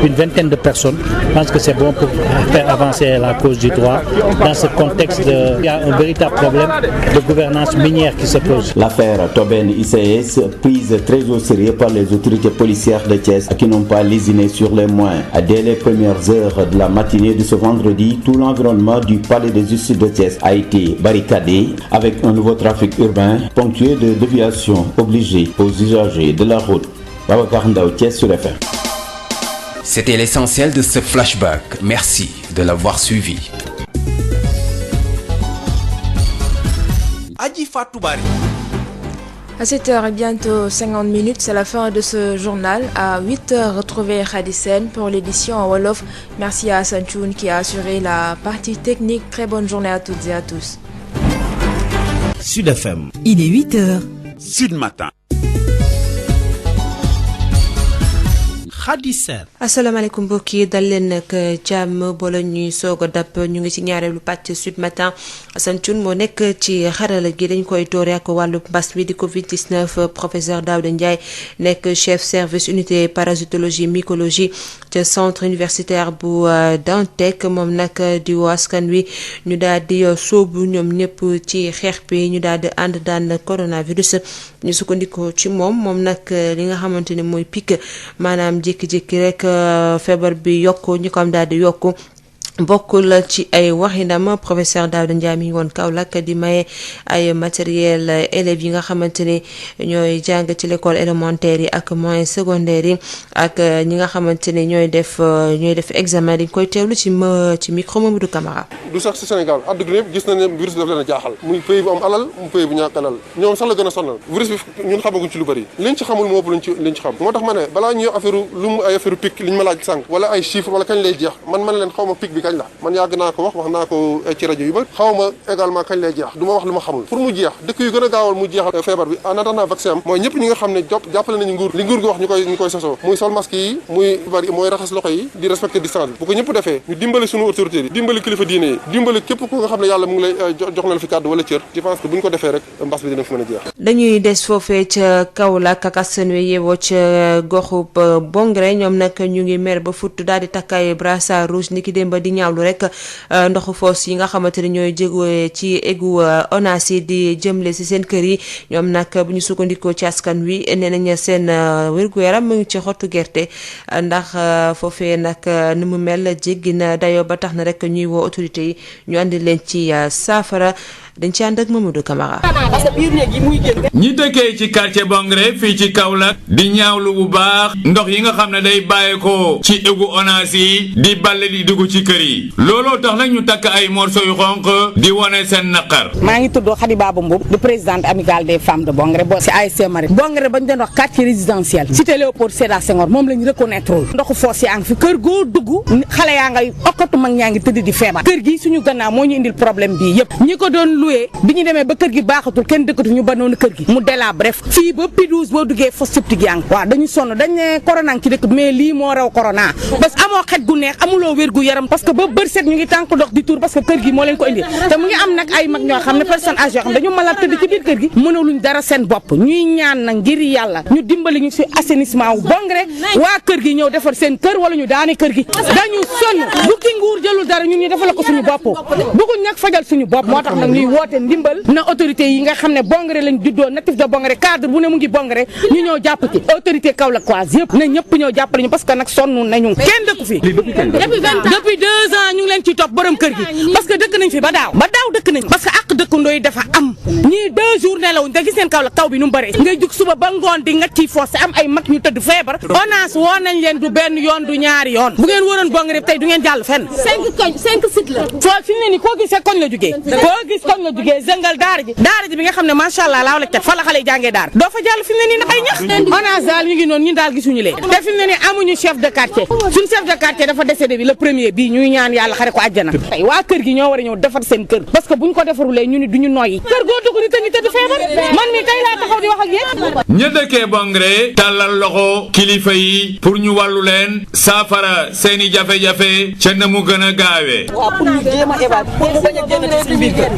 une vingtaine de personnes, je pense que c'est bon pour faire avancer la cause du droit. Dans ce contexte, il y a un véritable problème de gouvernance minière qui se pose. L'affaire Tobène ICS, prise très au sérieux par les autorités policières de Thiès qui n'ont pas lésiné sur les moyens. Dès les premières heures de la matinée de ce vendredi, tout l'environnement du palais de justice de Thiès a été barricadé avec un nouveau trafic urbain ponctué de déviations obligées aux usagers de la route. Babacar Ndaw, Thiès sur FM. C'était l'essentiel de ce flashback. Merci de l'avoir suivi. Adji Fatou Bari. À 7h et bientôt 50 minutes, c'est la fin de ce journal. À 8h, retrouvez Khady Sène pour l'édition en Wolof. Merci à Hassan Thioune qui a assuré la partie technique. Très bonne journée à toutes et à tous. Sud FM. Il est 8h. Sud Matin. Khady Sène. asalaamaaleykum mbokk yi dal leen nag jàmm bala ñuy soog a dab ñu ngi ci ñaareelu pàcc Sud Matin. Assane Thioune moo nekk ci xarala gi dañ koy doore ak wàllu mbas mi di Covid 19 professeur Daouda Ndiaye nekk chef service unité parasitologie mycologie ca centre universitaire bu Dantec moom nag di woo askan wi ñu daal di sóobu ñoom ñëpp ci xeex bi ñu daal di ànd daan coronavirus ñu sukkandikoo ci moom nag li nga xamante ne mooy pic maanaam jékki-jékki rek feebar bi yokku ñu ko am daal di yokku bokkul ci ay waxinam professeur Daouda Ndiaye mi ngi woon Kaolack di maye ay matériel élèves yi nga xamante ne ñooy jàng ci l'école élémentaire yi ak moyen secondaire yi ak ñi nga xamante ne ñooy def examen dañ koy teewlu ci micro Mamadou Camara. du sax ci Sénégal àdduna yëpp gis nañ ne virus bi daf leen a jaaxal muy pays bu am alal muy pays bu ñàkk alal ñoom sax la gën a sonal virus bi ñun xamaguñ ci lu bëri liñ ci xamul moo ëpp liñ ci xam moo tax ma ne balaa ñuy affaire lu mu ay affaire pic liñ ma laaj sànq wala ay chiffres wala kañ lay jeex man leen xaw ma pic bi kañ la man yàgg naa ko wax naa ko ci rajo yu bëri xaw ma également kañ lay jeex du ma wax lu ma xamul pour mu jeex dëkk yu gën a gaawal mu jeexal feebar bi en attendant vaccin am mooy ñëpp ñi nga xam ne jàppale nañu nguur li nguur gi wax ñu koy sosoo muy sol masque yi muy bari mooy raxas loxo yi di respecter distance bi bu ko ñëpp defee ñu dimbali suñu autorités yi dimbali kilifa diine yi dimbali képp ku nga xam ne yàlla mu ngi lay jox na la fi kàddu wala cër je pense que bu ñu ko defee rek mbas bi dina fi mën a jeex. dañuy des foofee ca Kaolack ak askan wi yeewoo ca goxub Bongré ñoom nag ñu ngi mer ba futt daal di takkaay brassard rouge ni ki démb di ñaawlu rek ndoxu foos yi nga xamante ne ñooy jégee ci égout ONAS yi di jëmle si seen kër yi ñoom nag bu ñu sukkandikoo ci askan wi nee nañ seen wér-gu-yaram mu ngi ci xottu gerte ndax foofee nag ni mu mel jéggi na dayoo ba tax na rek ñuy woo autorité yi ñu andi leen ci saafara dañ ci ànd ak Mamadou Camara. ñi dëkkee ci quartier Bongré fii ci Kaolack di ñaawlu bu baax ndox yi nga xam ne day bàyyeekoo ci égout ONAS yi di balle di dugg ci kër yi looloo tax nag ñu takk ay morceau yu xonq di wane seen naqar. maa ngi tudd Khady Baba Mboub di présidente amicale des femmes de Bongré bo ci ASC Marie Bongré bañ doon wax quartier résidentiel cité Léopold Sédar Senghor moom lañ reconnaître ndoxu foos yaa ngi fi kër goo dugg xale yaa ngay okkatu mag ñaa ngi tëdd di feebar kër gi suñu gannaaw moo ñu indil problème bii yëpp ñi ko doon loué bi ñu demee ba kër gi baaxatul kenn dëkkatu ñu banoon kër gi mu délabré fii ba P12 boo duggee foos septique yaa ngi waaw dañu sonn dañ ne corona ci dëkk mais lii moo raw corona parce que amoo xet gu neex amuloo wér gu yaram parce que ba bër set ñu ngi tànk ndox di tuur parce que kër gi moo leen ko indil te mu ngi am nag ay mag ñoo xam ne personne âgée yoo xam dañu malade tëdd ci biir kër gi mënaluñ dara seen bopp ñuy ñaan nag ngir yàlla ñu dimbali ñu ci assainissement wu Bongré waa kër gi ñëw defar seen kër wala ñu daane kër gi dañu sonn bu ki nguur jëlul dara ñun ñu defal ko suñu bopp bëgguñ nag fajal suñu bopp moo tax nag ñuy woote ndimbal na autorité yi nga xam ne Bongré lañ juddoo natif de Bongré cadre bu ne mu ngi Bongré ñu ñëw jàpp ci autorité Kaolackoise yëpp na ñëpp ñëw jàppale ñu parce que nag sonn nañu kenn dëkku fi depuis 2 ans ñu ngi leen ci topp borom kër gi parce que dëkk nañ fi ba daaw dëkk nañ parce que ak dëkkandoo yi dafa am ñii 2 jours nelawuñ te gis ngeen Kaolack taw bi nu mu bëree ngay jug suba ba ngoon di nga ciy foos am ay mag ñu tëdd feebar ONAS woo nañ leen du benn yoon du ñaari yoon bu ngeen wëroon Bongré tey du ngeen jàll fenn 5 sites la foo fi mu ne nii koo gisee koñ la jugee zëngal daara ji bi nga xam ne macha allah laaw la cat fa la xale yi jàngee daara doo fa jàll fi mu ne nii nag ay ñax ONAS daal ñu ngi noonu ñun daal gisuñu leen te fi mu ne nii amuñu chef de quartier suñu chef de quartier dafa décédé bi le premier bii ñuy ñaan yàlla xare ko àjjana tey waa kër gi ñoo war a ñëw defar seen kër parce que buñ ko defarulee ñu ni duñu noyyi kër goo dugg ni tëngi tëdd feebar man mi tey laa taxaw di wax ak yéen ña dëkkee Bongré tàllal loxo kilifa yi pour ñu wàllu leen saafara seeni jafe-jafe ca na mu gën a gaawee.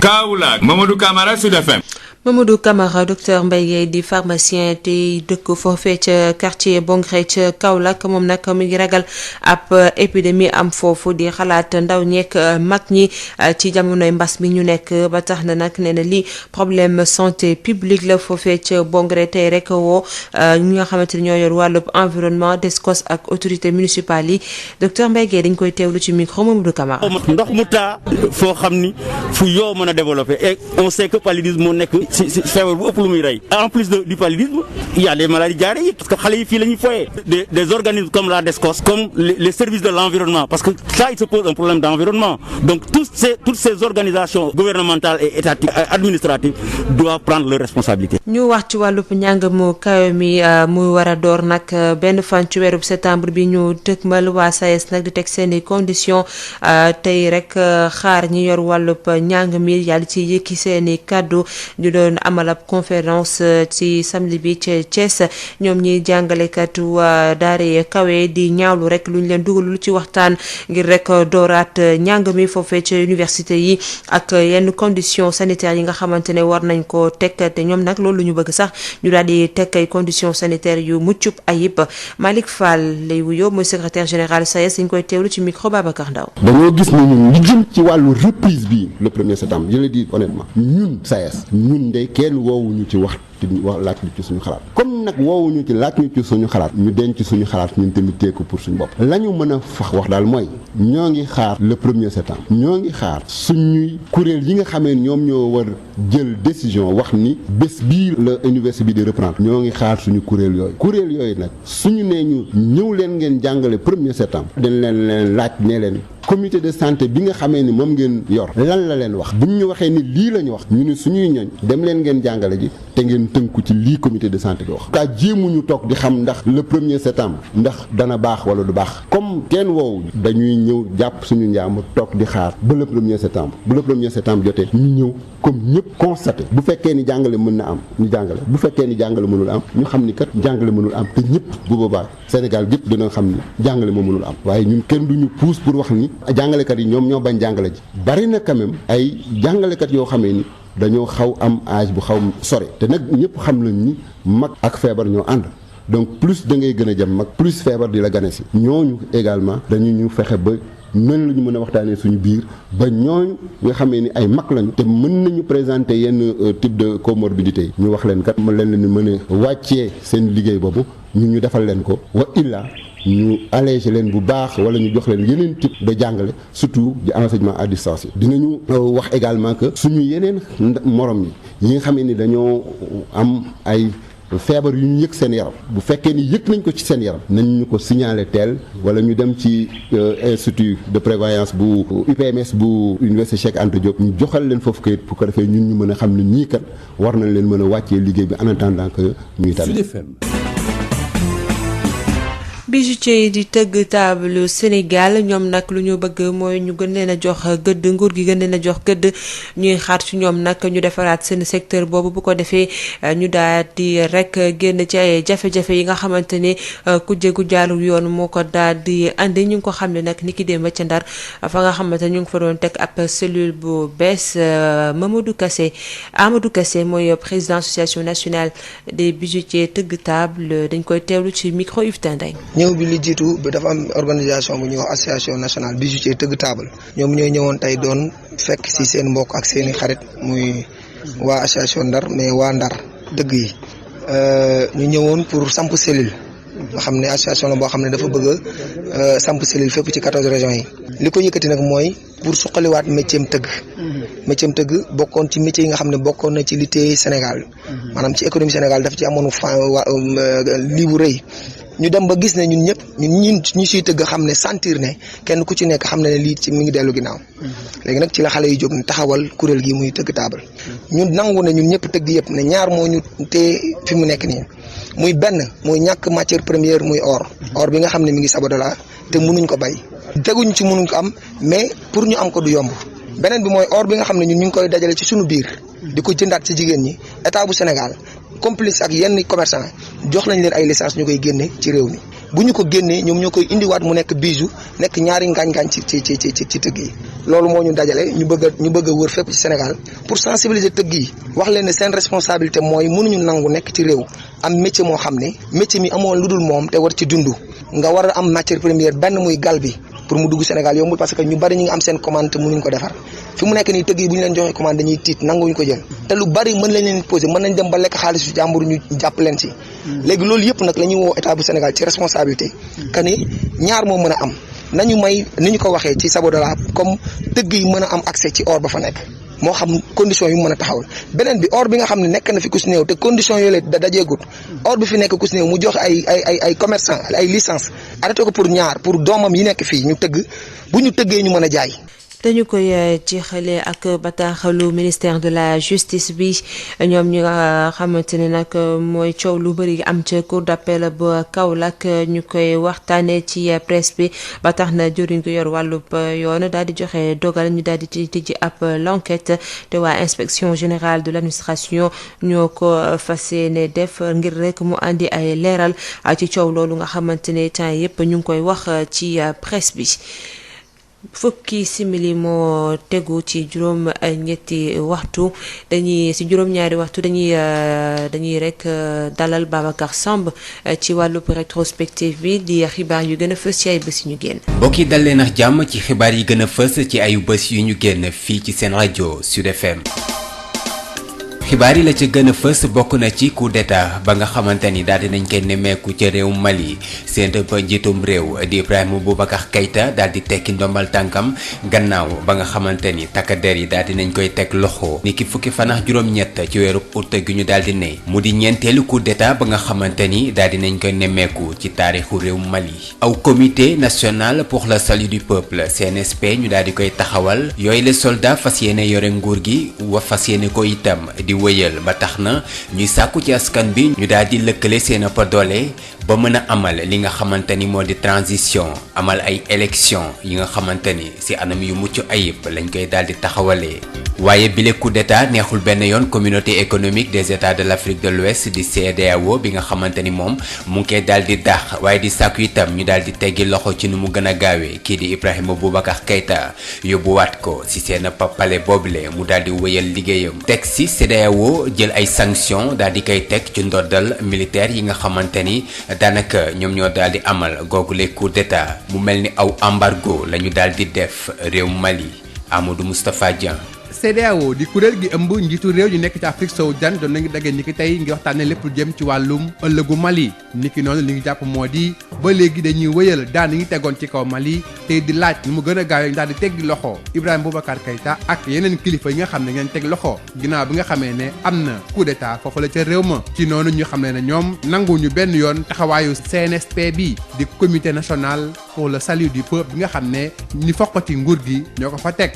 Kaolack Mamadou Camara Sud FM. Mamadou Camara docteur Mbaye Gueye di pharmacien te dëkk foofee ca quartier Bongré ca Kaolack moom nag mi ngi ragal ab épidémie am foofu di xalaat ndaw ñeek mag ñi ci jamonoy mbas mi ñu nekk ba tax na nag nee na lii problème santé publique la foofee ca Bongré tey rek woo ñi nga xamante ni ñoo yor wàllub environnement DSCOS ak autorité municipale yi docteur Mbaye Gueye dañ koy teewlu ci micro Mamadou Camara. ndox mu taa foo xam ni fu yoo mën a développer et on sait que paludisme moo nekk si feebar bu ëpp lu muy rey en plus du paludisme il y a des maladies diarrhéiques parce que xale yi fii la ñuy foyee des organismes comme la DSCOS comme les services de l'environnement parce que ça il se pose un problème d'environnement donc toutes ces organisations gouvernementales et étatiques administratives doivent prendre leurs responsabilités. ñu wax ci wàllub njàng mu kawe mi muy war a door nag benn fan ci weerub septembre bi ñu dëkkmal waa SAES nag di teg seeni conditions tey rek xaar ñi yor wàllub njàng mi yàlla ci yëkki seeni kàddu ñu doon amal ab conférence ci samedi bi ci Thiès ñoom ñi jàngalekatu daara kawe di ñaawlu rek luñ leen dugalul ci waxtaan ngir rek dooraat njàng mi foofee ci université yi ak yenn conditions sanitaires yi nga xamante ne war nañ ko teg te ñoom nag loolu ñu bëgg sax ñu daal di teg ay conditions sanitaires yu muccub ayib Malick Fall lay wuyoo mooy secrétaire général SAES dañ koy teewlu ci micro Babacar Ndaw. dañoo gis ne ñun li jëm ci wàllu reprise bi le 1er septembre je le dis honnêtement ñun SAES ñun de kenn woowuñu ci wax laaj ñu ci suñu xalaat comme nag woowuñu ci laaj ñu ci suñu xalaat ñu denc suñu xalaat ñun tamit teeku pour suñu bopp la ñu mën a wax daal mooy ñoo ngi xaar le 1er septembre ñoo ngi xaar suñuy kuréel yi nga xamee ñoom ñoo war jël décision wax ni bés bii la université bi di reprendre ñoo ngi xaar suñu kuréel yooyu nag suñu nee ñu ñëw leen ngeen jàngale 1er septembre dañ leen laaj nee leen comité de santé bi nga xamee ni moom ngeen yor lan la leen wax bu ñu waxee ni lii la ñu wax ñu ne suñuy ñoñ dem leen ngeen jàngale ji te ngeen tënku ci lii comité de santé bi wax kaa jéemuñu toog di xam ndax le 1er septembre ndax dana baax wala du baax comme kenn woowu dañuy ñëw jàpp suñu njaamu toog di xaar ba le 1er septembre bu le 1er septembre jotee ñu ñëw comme ñëpp constaté bu fekkee ni jàngale mën na am ñu jàngale bu fekkee ni jàngale mënul am ñu xam ni kat jàngale mënul am te ñëpp bu boobaa Sénégal gépp dina xam ni jàngale moo mënul am waaye ñun kenn duñu pousse pour wax ni jàngalekat yi ñoom ñoo bañ jàngale ji bari na quand même ay jàngalekat yoo xamee ni dañoo xaw am âge bu xaw sore te nag ñëpp xam nañ ni mag ak feebar ñoo ànd donc plus da ngay gën a jëm mag plus feebar di la gane si ñooñu également dañu ñu fexe ba nan la ñu mën a waxtaanee suñu biir ba ñooñu nga xamee ni ay mag lañu te mën nañu présenter yenn type de comorbidité yi ñu wax leen kat ma leen ni mën a wàccee seen liggéey boobu ñu defal leen ko wa illa ñu alléger leen bu baax wala ñu jox leen yeneen type de jàngale surtout di enseignement à distance yi. dinañu wax également que suñu yeneen morom yi nga xam ni dañoo am ay feebar yu ñu yëg seen yaram bu fekkee ni yëg nañ ko ci seen yaram nañ ñu ko signaler teel wala ñu dem ci institut de prévoyance bu UPMS bu université Cheikh Anta Diop ñu joxal leen foofu kayit pour ko defee ñun ñu mën a xam ne ñii kat war nañ leen mën a wàccee liggéey bi en attendant que ñuy tane. bijoutier yi di tëgg table Sénégal ñoom nag lu ñu bëgg mooy ñu gën leen a jox gëdd nguur gi gën leen a jox gëdd ñuy xaar ci ñoom nag ñu defaraat seen secteur boobu bu ko defee ñu daal di rek génn ci ay jafe-jafe yi nga xamante ni kujje gu jaarul yoon moo ko daal di andi ñu ngi ko xam ne nag ni ki démb ca Ndar fa nga xamante ñu ngi fa doon teg ab cellule bu bees. Amadou Kassé mooy président association nationale des bijoutiers tëgg table dañ koy teewlu ci micro Yves Tendeng. ñëw bi li jiitu bi dafa am organisation bu ñuy wax association nationale bijoutier tëgg table ñoom ñooy ñëwoon tey doon fekk ci seen mbokk ak seeni xarit muy waa association Ndar mais waa Ndar dëgg yi ñu ñëwoon pour samp cellule nga xam ne association la boo xam ne dafa bëgg a samp cellule fépp ci 14 régions yi li ko yëkkati nag mooy pour suqaliwaat métier tëgg métier tëgg bokkoon ci métier yi nga xam ne bokkoon na ci li téye Sénégal maanaam ci économie Sénégal dafa ci amoon lii bu rëy ñu dem ba gis ne ñun ñëpp ñu siy tëgg xam ne sentir ne kenn ku ci nekk xam ne lii ci mi ngi dellu ginnaaw léegi nag ci la xale yi jóg ne taxawal kuréel gi muy tëgg taabal ñun nangu ne ñun ñëpp tëgg yëpp ne ñaar moo ñu téye fi mu nekk nii muy benn muy ñàkk matière première muy or bi nga xam ne mi ngi Sabodala te mënuñ ko bay teguñ ci mënuñ ko am mais pour ñu am ko du yomb beneen bi mooy or bi nga xam ne ñun ñu ngi koy dajale ci suñu biir di ko jëndaat ci jigéen ñi état bu Sénégal complice ak yenn commerçant jox nañ leen ay licence ñu koy génne ci réew mi bu ñu ko génnee ñoom ñoo koy indiwaat mu nekk bijou nekk ñaari ngaañ-ngaañ ci tëgg yi loolu moo ñu dajale ñu bëgg a wër fépp ci Sénégal pour sensibiliser tëgg yi wax leen ne seen responsabilité mooy mënuñu nangu nekk ci réew am métier moo xam ne métier mi amoon lu dul moom te war ci dund nga war a am matière première benn muy gal bi pour mu dugg Sénégal yombul parce que ñu bari ñu ngi am seen commande te mënuñ ko defar fi mu nekk nii tëgg yi bu ñu leen joxee commande dañuy tiit nanguwuñ ko jël te lu bari mën lañ leen posé mën nañ dem ba lekk xaalisu jàmbur ñu jàpp leen ci léegi loolu yëpp nag la ñuy woo état bu Sénégal ci responsabilité que ni ñaar moo mën a am nañu may ni ñu ko waxee ci Sabodala comme tëgg yi mën a am accès ci or ba fa nekk moo xam condition yu mën a taxawal beneen bi or bi nga xam ne nekk na fi ku si néew te condition yooyu la dajeegut or bi fi nekk ku si néew mu joxe ay commerçant ay licence arrêté ko pour ñaar pour doomam yi nekk fii ñu tëgg bu ñu tëggee ñu mën a jaay. dañu koy jeexale ak bataaxalu ministère de la justice bi ñoom ñi nga xamante ne nag mooy coow lu bëri am ca cour d'appel ba Kaolack ñu koy waxtaanee ci presse bi ba tax na jëriñ ko yor wàllub yoon daal di joxe dogal ñu daal di tijji ab l'enquête te waa inspection générale de l'administration ñoo ko fas yéene def ngir rek mu andi ay leeral ci coow loolu nga xamante ne temps yëpp ñu ngi koy wax ci presse bi. fukki simili moo tegu ci juróom ñetti waxtu juróom-ñaari waxtu dañuy rek dalal Babacar Samb ci wàllub rétrospective bi di xibaar yu gën a fës ci ay bés yu ñu génn. mbokk yi dal leen ak jàmm ci xibaar yi gën a fës ci ay bés yu ñu génn fii ci seen rajo Sud FM. xibaar yi la ca gën a fës bokk na ci coup d'état ba nga xamante ni daal dinañ koy nemmeeku ca réew Mali seen ba njiitum réew di Ibrahima Boubacar Keïta daal di tekki ndombal tànkam gannaaw ba nga xamante ni takk der yi daal dinañ koy teg loxo ni ki fukki fan ak juróom-ñett ci weeru août gi ñu daal di ne mu di ñeenteelu coup d'état ba nga xamante ni daal dinañ koy nemmeeku ci taarixu réew Mali. aw comité national pour le salut du peuple CNSP ñu daal di koy taxawal yooyu les soldats fas yéene yore nguur gi wa fas yéene ko itam di wëyal ba tax na ñuy sàkku ci askan bi ñu daal di lëkkale seen ëpp doole ba mën a amal li nga xamante ni moo di transition amal ay élection yi nga xamante ni ci anam yu mucc ayib lañ koy daal di taxawalee. waaye bile coup d'état neexul benn yoon communauté économique des états de l'Afrique de l'Ouest di CEDEAO bi nga xamante ni moom mu ngi koy daal di dàq waaye di sàkku itam ñu daal di teggi loxo ci nu mu gën a gaawee kii di Ibrahima Boubacar Keïta yóbbuwaat ko ci seen palais boobule mu daal di wëyal liggéeyam teg ci CEDEAO jël ay sanctions daal di koy teg ci ndoddal militaire yi nga xamante ni daanaka ñoom ñoo daal di amal googule coup d'état mu mel ni aw embargo la ñu daal di def réew Mali Amadou Moustapha Dieng CEDEAO di kuréel gi ëmb njiitu réew yi nekk ci Afrique sowu jant doon nañu daggee niki tey ngir waxtaanee lépp lu jëm ci wàllum ëllëgu Mali niki noonu li ngi jàpp moo di ba léegi dañuy wëyal daan yi ngi tegoon ci kaw Mali te di laaj ni mu gën a gaawee daal di teggi loxo Ibrahima Boubacar Keïta ak yeneen kilifa yi nga xam ne ngeen teg loxo ginnaaw bi nga xamee ne am na coup d'état foofu la ca réew ma ci noonu ñu xam ne ñoom nanguwuñu benn yoon taxawaayu CNSP bi di comité national pour le salut du peuple bi nga xam ne ñi foqati nguur gi ñoo ko fa teg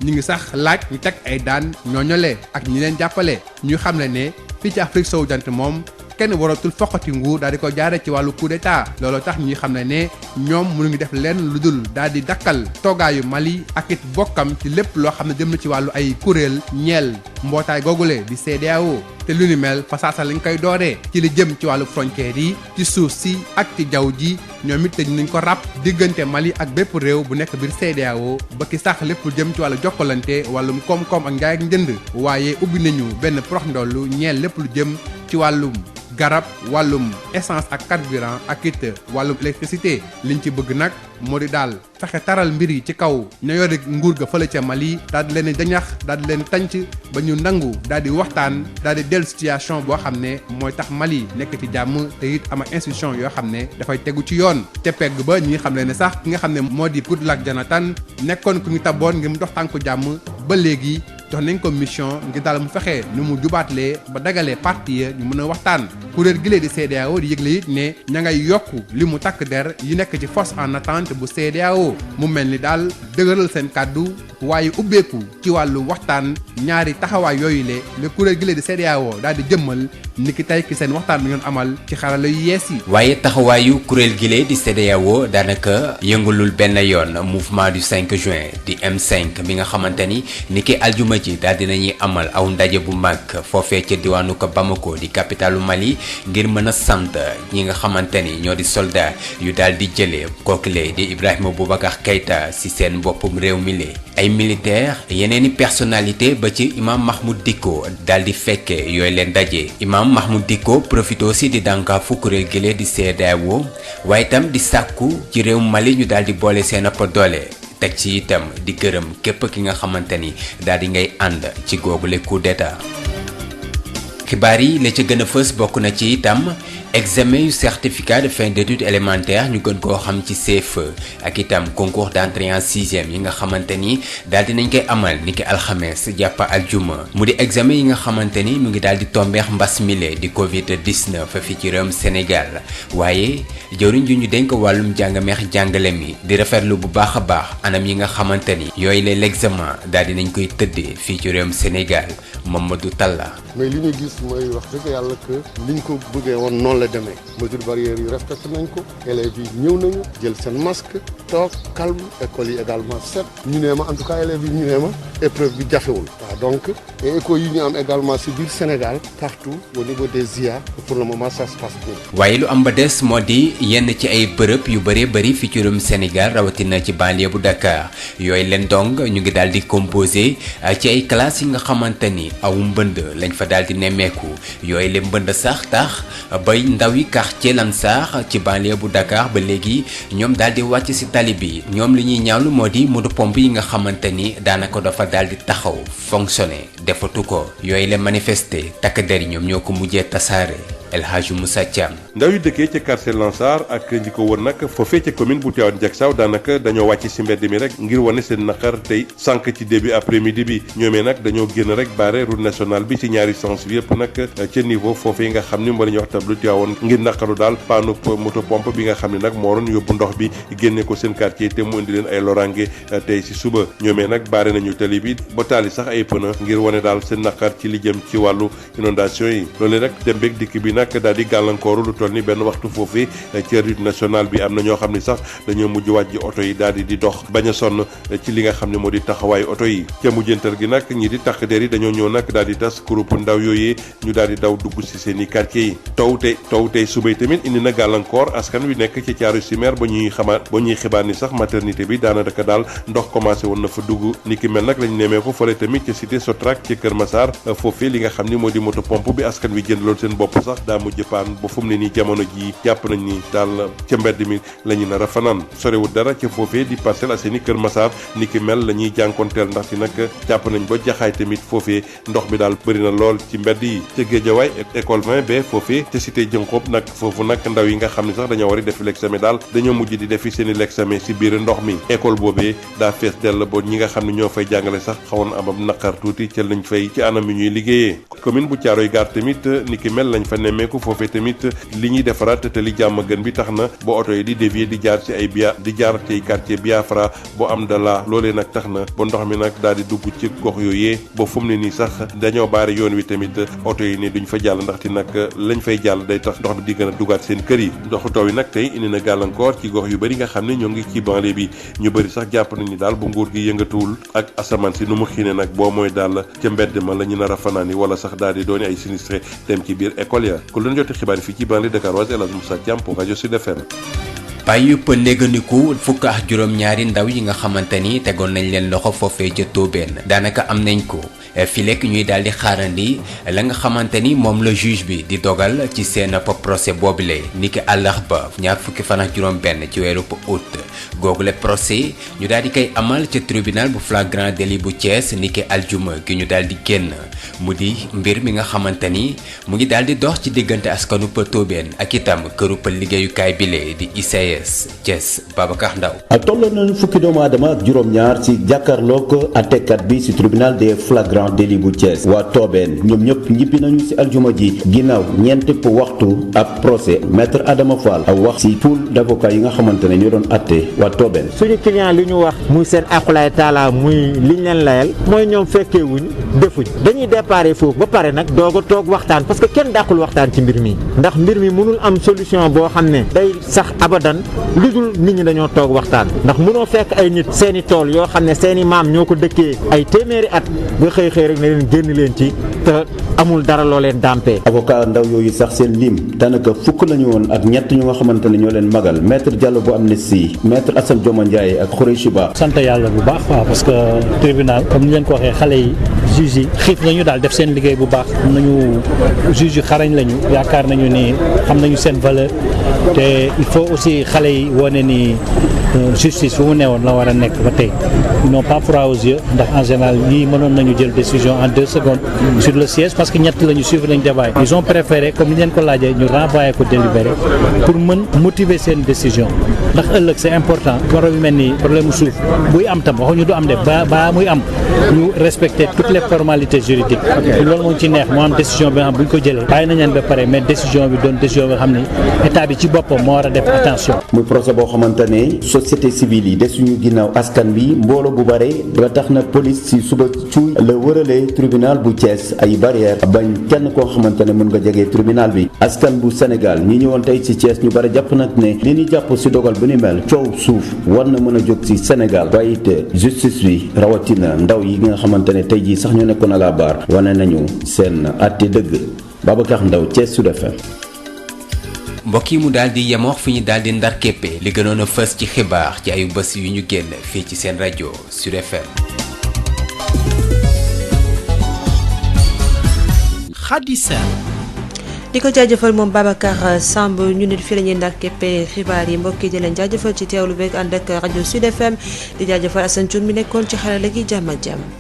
ñu ngi sax laaj ñu teg ay daan ñooñole ak ñi leen jàppale ñu xam ne fii ci Afrique sowu jant moom kenn waratul foqati nguur daal di ko jaare ci wàllu coup d'état loolu tax ñuy xam ne ñoom mënu ngi def leen lu dul daal di dakkal toogaayu Mali ak it bokkam ci lépp loo xam ne jëm na ci wàllu ay kuréel ñeel mbootaay googule di CEDEAO te lu ni mel fasaasa lañ koy dooree ci li jëm ci wàllu frontières yi ci suuf si ak ci jaww ji ñoom it tëj nañ ko ràpp diggante Mali ak bépp réew bu nekk biir CEDEAO ba ki sax lépp lu jëm ci wàllu jokkalante wàllum koom-koom ak njaay ak njënd waaye ubbi nañu benn prox ndollu ñeel lépp lu jëm ci wàllum garab wàllum essence ak carburant ak it wàllum électricité liñ ci bëgg nag moo di daal fexe taral mbir yi ci kaw ña yore nguur ga fële ca Mali daal di leen jañax daal di leen tànc ba ñu nangu daal di waxtaan daal di dellu situation boo xam ne mooy tax Mali nekk ci jàmm te it ama institution yoo xam ne dafay tegu ci yoon te pegg ba ñi xam ne sax ki nga xam ne moo di Goodluck Jonathan nekkoon ku ñu taboon ngir mu dox tànku jàmm ba léegi jox nañ ko mission ngir daal mu fexe nu mu jubaatlee ba dagalee parti ya ñu mën a waxtaan kuréel gi lee di CEDEAO di yëgle it ne ña ngay yokku li mu takk der yi nekk ci force en attente bu CEDEAO mu mel ni daal dëgëral seen kàddu waaye ubbeeku ci wàllu waxtaan ñaari taxawaay yooyu le kuréel gi lee di CEDEAO daal di jëmmal niki tey ki seen waxtaan bi ngeen amal ci xarala yu yees yi. waaye taxawaayu kuréel gi lee di CEDEAO daanaka yëngalul benn yoon mouvement du 5 juin di M5 bi nga xamante ni niki aljuma ji daal dinañuy amal aw ndaje bu mag foofee ca diwaanu ko Bamako di capitalu Mali ngir mën a sant ñi nga xamante ni ñoo di soldat yu daal di jëlee kookile di Ibrahima Boubacar Keïta si seen boppum réew mi lee ay militaire yeneeni personnalité ba ci imam Mahmoud Dicko daal di fekke yooyu leen daje imam Mahmoud Dicko profité aussi di dànkaafu kuréel gile di CEDEAO waaye itam di sàkku ci réew Mali ñu daal di boole seen ëpp doole teg ci itam di gërëm képp ki nga xamante ni daal di ngay ànd ci googule coup d'état xibaar yi la ca gën a fës bokk na ci itam examen yu certificat de fin d'études élémentaires ñu gën koo xam ci CFEE ak itam concours d'entrée en sixième yi nga xamante ni daal di nañ koy amal niki alxames jàpp aljuma mu di examen yi nga xamante ni mu ngi daal di tombeex mbas mile di Covid 19 fii ci réewum Sénégal waaye jëwriñ ju ñu dénk wàllum jàngameex jàngale mi di rafetlu bu baax a baax anam yi nga xamante ni yooyu la l'examen daal di nañ koy tëddee fii ci réewum Sénégal Mamadou Talla. mais li ñu gis mooy wax dëgg yàlla que liñ ko bëggee woon noonu la demee mesures barrières yi respecté nañ ko élèves yi ñëw nañu jël seen masque toog calme école yi également set ñu ne ma en tout cas élèves yi ñu ne ma épreuve bi jafewul waaw donc et écoles yi ñu am également si biir Sénégal partout au niveau des IA pour le moment ça se passe bien. waaye lu am ba des moo di yenn ci ay bërëb yu bëree bëri fii ci réewum Sénégal rawatina ci banlieue bu Dakar yooyu leen dong ñu ngi daal di composé ci ay classes yi nga xamante ni aw mbënd lañ fa daal di nemmeeku yooyu leen mbënd sax tax bay ndaw yi quartier Lansar ci banlieue bu Dakar ba léegi ñoom daal di wàcc si tali bi ñoom li ñuy ñaawlu moo di moto pompe yi nga xamante ni daanaka dafa daal di taxaw fonctionner defatu ko yooyu leen manifester takk der yi ñoom ñoo ko mujjee tasaare El Hadj Moussa Thiam. ndaw yi dëkkee ca quartier Lansar ak ñi ko wër nag foofee ca commune bu Tivaouane Diacksao daanaka dañoo wàcc si mbedd mi rek ngir wane seen naqar tey sànq ci début après midi bi ñoomee nag dañoo génn rek barré route nationale bi ci ñaari sens bi yëpp nag ca niveau foofee nga xam ni moo la ñuy wax tableau Tivaouane ngir naqaru daal panneau moto pompe bi nga xam ne nag moo doon yóbbu ndox bi génne ko seen quartier te mu indi leen ay lorange tey si suba ñoomee nag barré nañu tali bi ba taali sax ay pneu ngir wane daal seen naqar ci li jëm ci wàllu inondation yi loolu nag dem beeg dikk bi nag daal di gàllankooru lu toll ni benn waxtu foofee ci route nationale bi am na ñoo xam ne sax dañoo mujj wàjji oto yi daal di dox bañ a sonn ci li nga xam ne moo di taxawaayu oto yi ca mujjantal gi nag ñi di takk der yi dañoo ñëw nag daal di tas groupe ndaw yooyee ñu daal di daw dugg si seen i quartier yi taw tey subay tamit indi na gàllankoor askan wi nekk ci caaru simeer ba ñuy xibaar ni sax maternité bi daanaka daal ndox commencé woon na fa dugg ni ki mel nag lañ nemee ko fële tamit ci cité Sotrac ci Kër Massar foofee li nga xam ni moo di moto pompe bi askan wi jëndaloon seen bopp sax daa mujj paan ba fu mu ne nii jamono jii jàpp nañ ni daal ca mbedd mi la ñu nar a fanaan sorewul dara ca foofee di Parcelles Assainies Kër Massar ni ki mel la ñuy jànkonteel ndax ci nag jàpp nañ ba jaxaay tamit foofee ndox mi daal bëri na lool ci mbedd yi ca Géejawaay école 20B foofee ca cité Jënxoob nag foofu nag ndaw yi nga xam ne sax dañoo war a defi l'examen daal dañoo mujj di defi seen i l'examen si biir ndox mi école boobee daa fees dell ba ñi nga xam ne ñoo fay jàngale sax xawoon am am naqar tuuti ca lañ fay ci anam yi ñuy liggéeyee commune bu Thiaroye Gare tamit ni ki mel lañ fa nemmeeku foofee tamit li ñuy defaraat te li jàmm gën bi tax na ba oto yi di dévier di jaar ci ay di jaar ci quartier Biafra bu am dala loolee nag tax na ba ndox mi nag daal di dugg ci gox yooyee ba fu mu ne nii sax dañoo baare yoon wi tamit oto yi ne duñ fa jàll ndaxte nag lañ fay jàll day tax ndox mi di gën a dugaat seen kër yi ndoxu taw yi nag tey indi na gàllankoor ci gox yu bëri nga xam ne ñoo ngi ci banlieue bi ñu bëri sax jàpp nañu daal bu nguur gi yëngatuwul ak asamaan si nu mu xiine nag boo mooy daal ca mbedd ma la ñu nar a fanaan yi wala sax daal di dooni ay sinistré dem ci biir école ya ku leen joti xibaar yi fii ci banlieue dakaroise El Hadj Moussa Thiam pour rajo Sud FM. bàyyub néganiku fukk ak juróom-ñaari ndaw yi nga xamante ni tegoon nañ leen loxo foofee ca Tobène daanaka am nañ ko fi lekk ñuy daal di xaarandi la nga xamante ni moom la juge bi di dogal ci seen procès boobule niki àllarba ñaar fukki fan ak juróom-benn ci weeru août googule procès ñu daal di koy amal ca tribunal bu flagrant délit bu Thiès niki aljuma gi ñu daal di génn mu di mbir mi nga xamante ni mu ngi daal di dox ci diggante askanu Tobène ak itam këru liggéeyukaay bile di ICS Thiès Babacar Ndaw tolloon nañu fukki doomu aadama ak juróom-ñaar ci jàkkaarloog àttekat bi ci tribunal des flagrants délits bu Thiès waa Tobène ñoom ñëpp ñibbi nañu ci aljuma ji ginnaaw ñeenti waxtu ab procès maître Adama Fall ak wax ci pool d'avocats yi nga xamante ne ñoo doon àtte waa Tobène. suñu client li ñu wax muy seen akulaay taala muy liñ leen layal mooy ñoom fekkee wuñ defuñ dañuy déparé foofu ba pare nag doog a toog waxtaan parce que kenn dàqul waxtaan ci mbir mi ndax mbir mi mënul am solution boo xam ne day sax abadan lu dul nit ñi dañoo toog waxtaan ndax mënoo fekk ay nit seeni tool yoo xam ne seeni maam ñoo ko dëkkee ay téeméeri at nga xëy rek ne leen génn leen ci te amul dara loo leen dàmpee. avocat ndaw yooyu sax seen lim daanaka fukk lañu woon ak ñett ñu nga xamante ne ñoo leen magal maître Diallo bu Amnesty maître Assane Dioma Ndiaye ak Khoureychi Ba. sant yàlla bu baax waaw parce que tribunal comme ni leen ko waxee xale yi juge yi xiif nañu daal def seen liggéey bu baax am nañu juge yu xarañ lañu yaakaar nañu ni xam nañu seen valeur te il faut aussi xale yi wane ni justice fu mu newoon la war a nekk ba tey ils n'ont pas froid aux yeux ndax en général ñii mënoon nañu jël décision en 2 secondes sur le siège parce que ñett lañu suivre lañu débat ils ont préféré comme ni leen ko laajee ñu renvoyer ko délibéré pour mën motiver seen décision ndax ëllëg c'est important problème yu mel ni problème mu suuf buy am tam waxuñu du am de ba muy am ñu respecter toutes les formalités juridiques loolu moo ci neex moo am décision bi nga xam bu ñu ko jëlee bàyyi nañ leen ba pare mais décision bi doon décision bi nga xam ni état bi ci boppam moo war a def attention. muy procès boo xamante ne société civile yi desuñu ginnaaw askan bi mbooloo bu bare ba tax na police ci suba cuuy la wëralee tribunal bu Thiès ay barrière bañ kenn koo xamante ne mën nga jege tribunal bi askan bu Sénégal ñi ñëwoon tey ci Thiès ñu bare jàpp nag ne li ñu jàpp ci dogal bu ni mel coow suuf war na mën a jóg ci Sénégal waaye it justice bi rawatina ndaw yi nga xamante ne tey jii sax ñu nekkoon à la barre wane nañu seen àtte dëgg Babacar Ndaw Thiès Sud FM. mbokk yi mu daal di yemoo fi ñu daal di ndar képpe li gënoon a fës ci xibaar ci ayu bés yu ñu génn fii ci seen rajo Sud FM. Khady Sène di ko jaajëfal moom Babacar Samb ñu nit fii la ñuy ndar képpe xibaar yi mbokk yi di leen jaajëfal ci teewlu beeg ànd ak rajo Sud FM di jaajëfal Assane Thioune mi nekkoon ci xarala gi jàmm ak jàmm.